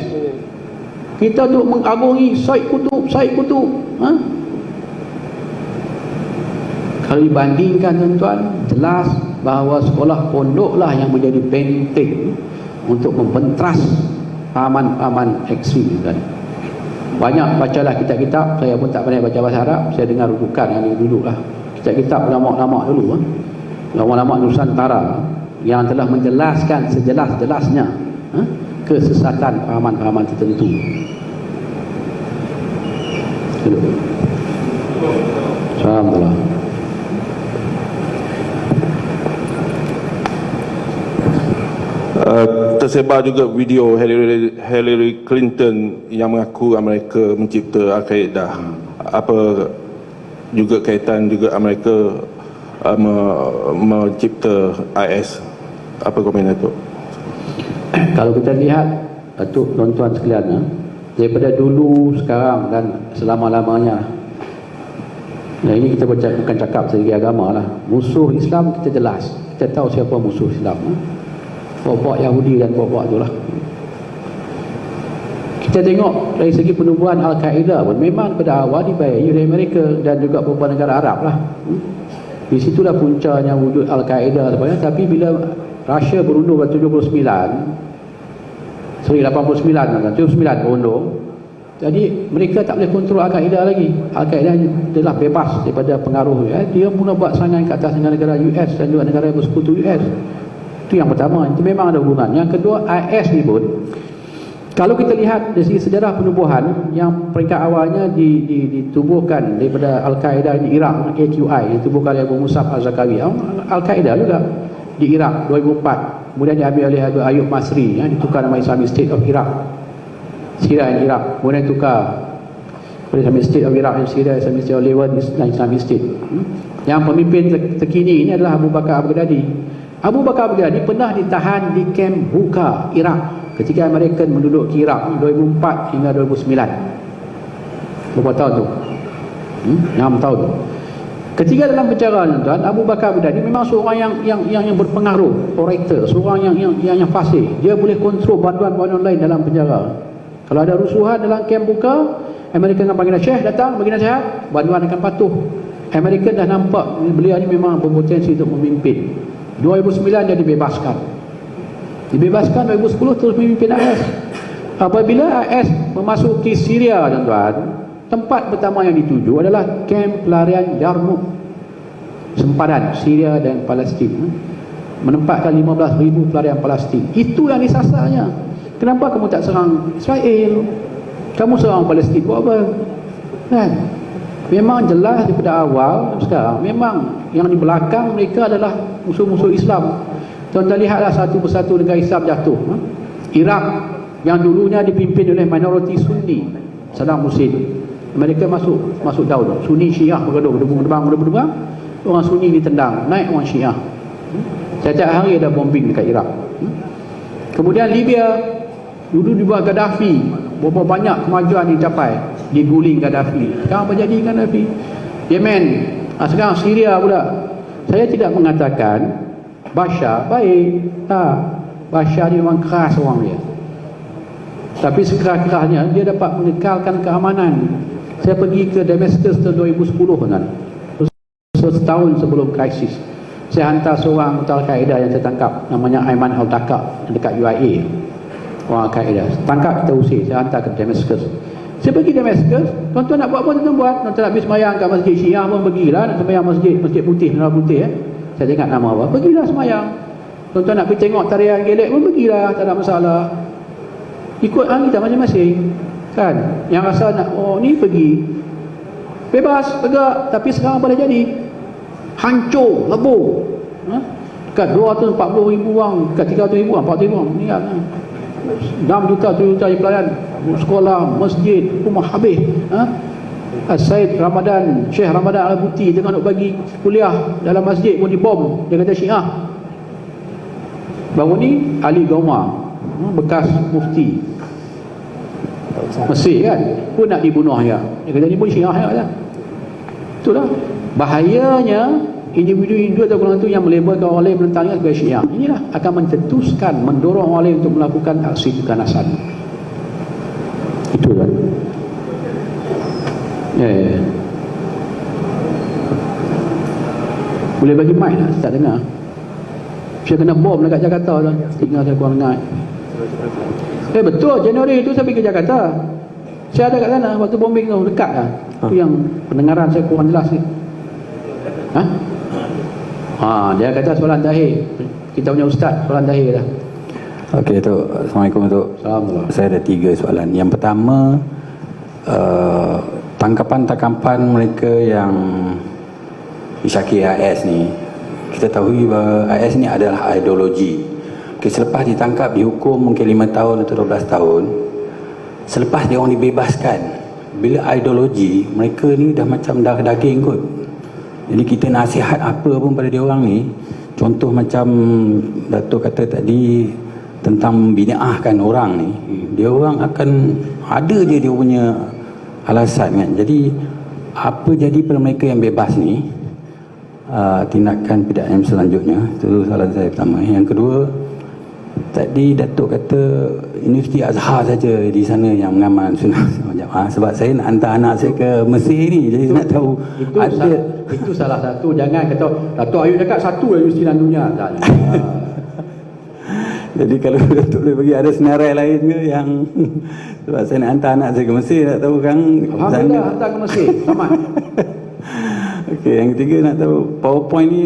Kita tu mengagungi Syed Qutb. Kalau dibandingkan tuan-tuan, jelas bahawa sekolah pondoklah yang menjadi benteng untuk membentras pahaman-pahaman ekstrim kan. Banyak bacalah kitab-kitab, saya pun tak pandai baca bahasa Arab, saya dengar rujukan yang dulu lah. Kitab-kitab ulama-ulama dulu, ulama-ulama Nusantara yang telah menjelaskan sejelas-jelasnya kesesatan pahaman-pahaman tertentu. Alhamdulillah. Tersebar juga video Hillary Clinton yang mengaku Amerika mencipta Al-Qaeda. Apa juga kaitan juga Amerika mencipta IS? Apa komen itu? Kalau kita lihat tuan-tuan sekalian, daripada dulu, sekarang dan selama-lamanya, nah ini kita bukan cakap segi agama lah, musuh Islam kita jelas, kita tahu siapa musuh Islam. Puak-puak Yahudi dan puak-puak itulah. Kita tengok dari segi penubuhan Al-Qaeda pun memang pada awal dibayari oleh Amerika dan juga beberapa negara Arab lah. Di situlah puncanya wujud Al-Qaeda sebenarnya. Tapi bila Russia berundur pada 79 berundur, jadi mereka tak boleh kontrol Al-Qaeda lagi. Al-Qaeda telah bebas daripada pengaruh dia mula buat serangan ke atas negara US dan juga negara bersekutu US. Itu yang pertama, itu memang ada hubungan. Yang kedua, IS ni pun, kalau kita lihat dari segi sejarah penubuhan, yang peringkat awalnya ditubuhkan daripada Al-Qaeda di Iraq, AQI, ditubuhkan oleh Abu Musab Al-Zakawi, Al-Qaeda juga di Iraq 2004. Kemudian diambil oleh Ayub Masri, ditukar nama Islamic State of Iraq, Syria dan Iraq. Kemudian tukar oleh Islamic State of Iraq dan Syria, Islamic State of Levant dan Islamic State. Yang pemimpin terkini ini adalah Abu Bakar Al-Baghdadi. Abu Bakar Al-Baghdadi pernah ditahan di kamp Buka, Iraq, ketika Amerika menduduki Iraq 2004 hingga 2009. Berapa tahun tu? 6 tahun. Ketika dalam penjara, tuan, Abu Bakar Al-Baghdadi memang seorang yang berpengaruh, orator, seorang yang fasih. Dia boleh kontrol bantuan-bantuan lain dalam penjara. Kalau ada rusuhan dalam kamp Buka, Amerika akan panggil Syekh datang bagi nasihat, bantuan akan patuh. Amerika dah nampak beliau ni memang berpotensi untuk memimpin. 2009 dia dibebaskan. 2010 terus memimpin IS. Apabila IS memasuki Syria, tuan-tuan, tempat pertama yang dituju adalah kamp pelarian Yarmouk, sempadan Syria dan Palestin. Menempatkan 15,000 pelarian Palestin. Itu yang disasarnya. Kenapa kamu tak serang Israel? Kamu serang Palestin buat apa? Kan? Memang jelas daripada awal sekarang, memang yang di belakang mereka adalah musuh-musuh Islam. Tuan-tuan lihatlah satu persatu negara Islam jatuh. Iraq yang dulunya dipimpin oleh minoriti Sunni, Saddam Hussein, mereka masuk daun. Sunni Syiah bergaduh, berdebar. Orang Sunni ditendang, naik orang Syiah. Setiap hari ada bombing dekat Iraq. Kemudian Libya, dulu dibuat Gaddafi, berapa banyak kemajuan dicapai, diguling Gaddafi. Sekarang apa jadi Gaddafi? Yemen, sekarang Syria pula. Saya tidak mengatakan Bashar baik, tak. Bashar ni memang keras orang dia, tapi sekeras-kerasnya dia dapat mengekalkan keamanan. Saya pergi ke Damascus tahun 2010 kan, setahun sebelum krisis. Saya hantar seorang Al-Qaeda yang tertangkap, namanya Ayman Al-Taka, dekat UIA, orang Al-Qaeda tangkap, kita usir, saya hantar ke Damascus. Saya pergi Damascus, tuan-tuan nak buat apa, tuan-tuan buat. Tuan-tuan nak pergi semayang kat masjid Syiah pun pergilah, nak semayang masjid putih, Menara Putih. Saya ingat nama apa, pergilah semayang. Tuan-tuan nak pergi tengok tarian gelek pun pergilah, tak ada masalah. Ikut kita masing-masing kan. Yang rasa nak ni pergi, bebas, tegak. Tapi sekarang apa dah jadi? Hancur, lebur. Dekat 240,000 orang, dekat 300,000 orang, 40,000 orang meninggal. 6 juta, 7 juta pelayan, sekolah, masjid, rumah habis. Syekh Ramadan Al-Buti tengah nak bagi kuliah dalam masjid pun dibom, dia kata Syiah. Baru ni Ali Gaumar, bekas mufti Mesir kan, pun nak dibunuh dia. Dia kata ni pun Syiah ya. Itulah bahayanya individu atau golongan itu yang melabelkan orang lain menentangnya sebagai Syiah. Inilah akan mencetuskan, mendorong orang lain untuk melakukan aksi keganasan. Itu kan. Boleh bagi mic lah, tak dengar. Saya kena bom dekat Jakarta lah, tinggal saya kurang dengar. Betul, Januari itu saya pergi ke Jakarta. Saya ada kat sana waktu bombing tu, dekat lah. Itu yang pendengaran saya kurang jelas ni. Dia kata soalan terakhir. Kita punya ustaz, soalan terakhir dah. Okey, Tok. Assalamualaikum, Tok. Assalamualaikum. Saya ada 3 soalan. Yang pertama, tangkapan-tangkapan mereka yang disyaki AIS ni, kita tahu bahawa AIS ni adalah ideologi. Selepas ditangkap, dihukum mungkin 5 tahun atau 12 tahun, selepas dia orang dibebaskan, bila ideologi, mereka ni dah macam darah daging kot. Jadi kita nasihat apa pun pada dia orang ni, contoh macam Datuk kata tadi tentang membinaahkan orang ni, dia orang akan ada je dia punya alasan kan. Jadi apa jadi pada mereka yang bebas ni, tindakan PDRM selanjutnya. Itu soalan saya pertama. Yang kedua, tadi Datuk kata Universiti Azhar saja di sana yang mengamal sunnah jamaah. Sebab saya nak hantar anak saya ke Mesir ni, jadi nak tahu itu salah satu. Jangan kata Datuk Ayub cakap satu universiti dalam dunia. Tak. Jadi kalau Datuk boleh bagi ada senarai lain ke yang sebab saya nak hantar anak saya ke Mesir, nak tahu kan. Alhamdulillah, hantar ke Mesir. Selamat. Okey, yang ketiga nak tahu PowerPoint ni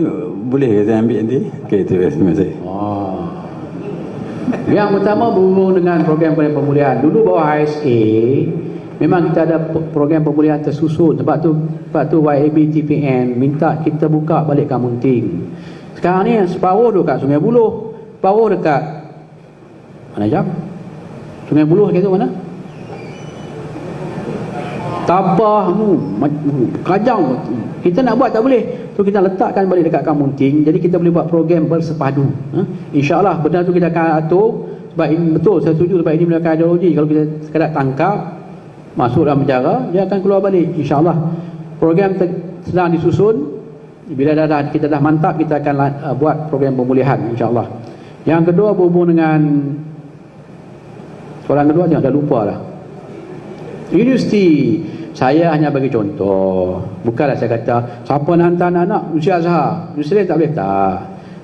boleh ke saya ambil nanti? Okey, terima kasih. Yang pertama berhubung dengan program pemulihan. Dulu bawah ISA memang kita ada program pemulihan tersusun. Sebab tu YAB TPN minta kita buka balik Kampung Ting. Sekarang ni separuh dekat Sungai Buloh, separuh dekat mana jam? Sungai Buloh ke tu mana? Tabah Kajang. Kita nak buat tak boleh, so kita letakkan balik dekat Kampung Ting. Jadi kita boleh buat program bersepadu. InsyaAllah benda tu kita akan atur. Sebab ini betul, saya setuju, sebab ini merupakan ideologi. Kalau kita sekadar tangkap, masuk dalam penjara, dia akan keluar balik. InsyaAllah program sedang disusun. Bila kita dah mantap, kita akan buat program pemulihan, insyaAllah. Yang kedua berhubung dengan soalan kedua, jangan dah lupa lah. Universiti, saya hanya bagi contoh. Bukanlah saya kata siapa nak hantar anak-anak Universiti Azhar, Universiti lain tak boleh, tak.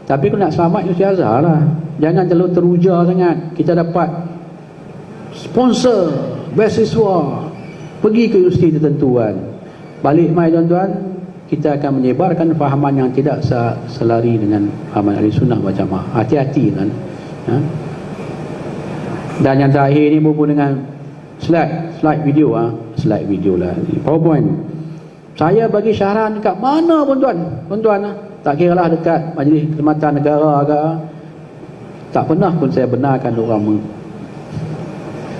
Tapi kalau nak selamat Universiti Azhar lah. Jangan terlalu teruja sangat. Kita dapat sponsor beasiswa, pergi ke universiti tertentu kan. Balik mai tuan-tuan, kita akan menyebarkan fahaman yang tidak selari dengan fahaman ahli sunnah wal jamaah. Hati-hati kan. Dan yang terakhir ni berhubung dengan slide video lah, PowerPoint. Saya bagi syarahan dekat mana pun tuan-tuan, tak kira lah dekat Majlis Khidmatan Negara ke, Tak pernah pun saya benarkan orang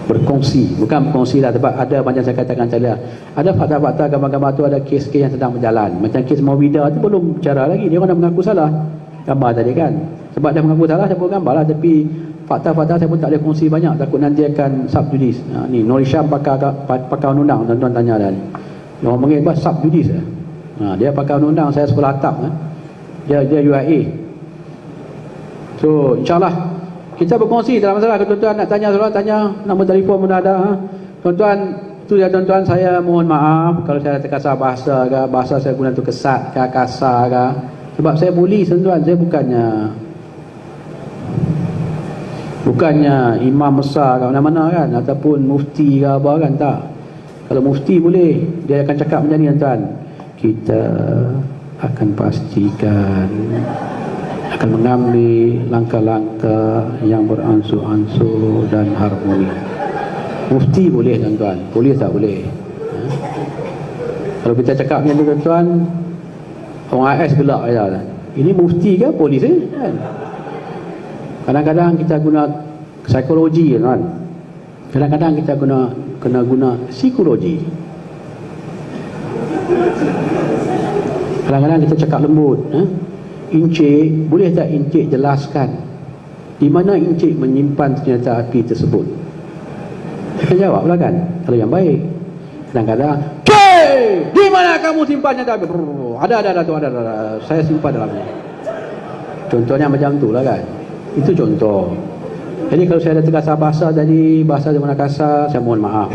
berkongsi. Bukan berkongsi lah, sebab ada macam saya katakan tadi lah, ada fakta-fakta gambar-gambar tu, ada kes-kes yang sedang berjalan. Macam kes Mawida tu belum bicara lagi, dia orang dah mengaku salah gambar tadi kan. Sebab dia mengaku salah, saya pun gambar lah, tapi fakta-fakta saya pun tak boleh kongsi banyak, takut nanti akan subjudis. Ni Nur Hisham pakar undang, tuan-tuan tanya dah ni. Orang panggil apa? Subjudis lah. Dia pakar undang, saya sekolah atap. Dia UIA. So insyaAllah kita berkongsi dalam masalah. Kalau tuan-tuan nak tanya soalan, tanya, nombor telefon pun ada. Tuan-tuan, tu ya tuan-tuan, saya mohon maaf kalau saya terkasar bahasa ke, bahasa saya guna tu kesat ke, kasar ke. Sebab saya bully tuan-tuan, saya bukannya imam besar ke mana-mana kan, ataupun mufti ke apa kan, tak. Kalau mufti boleh, dia akan cakap macam ni tuan-tuan, kita akan pastikan, akan mengambil langkah-langkah yang beransur-ansur dan harmoni. Mufti boleh tuan-tuan, polis tak boleh. Kalau kita cakap macam tu tuan-tuan, orang AS gelak je. Ini mufti ke polis kan? Kadang-kadang kita guna psikologi kan. Kadang-kadang kita kena guna psikologi. Kadang-kadang kita cakap lembut. Encik, boleh tak encik jelaskan di mana encik menyimpan senjata api tersebut? Saya jawablah kan, kalau yang baik. Kadang-kadang, di mana kamu simpan senjata api? Ada tu, ada. Saya simpan dalamnya. Contohnya macam tu lah kan. Itu contoh. Jadi kalau saya ada terkasar bahasa tadi, bahasa yang mana kasar, saya mohon maaf.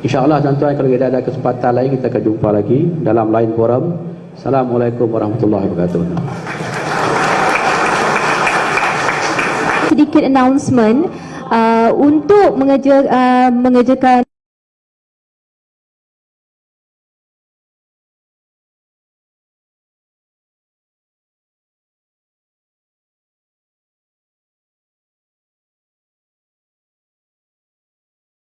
InsyaAllah tuan-tuan, kalau kita ada kesempatan lain, kita akan jumpa lagi dalam lain forum. Assalamualaikum warahmatullahi wabarakatuh. Sedikit announcement untuk mengerjakan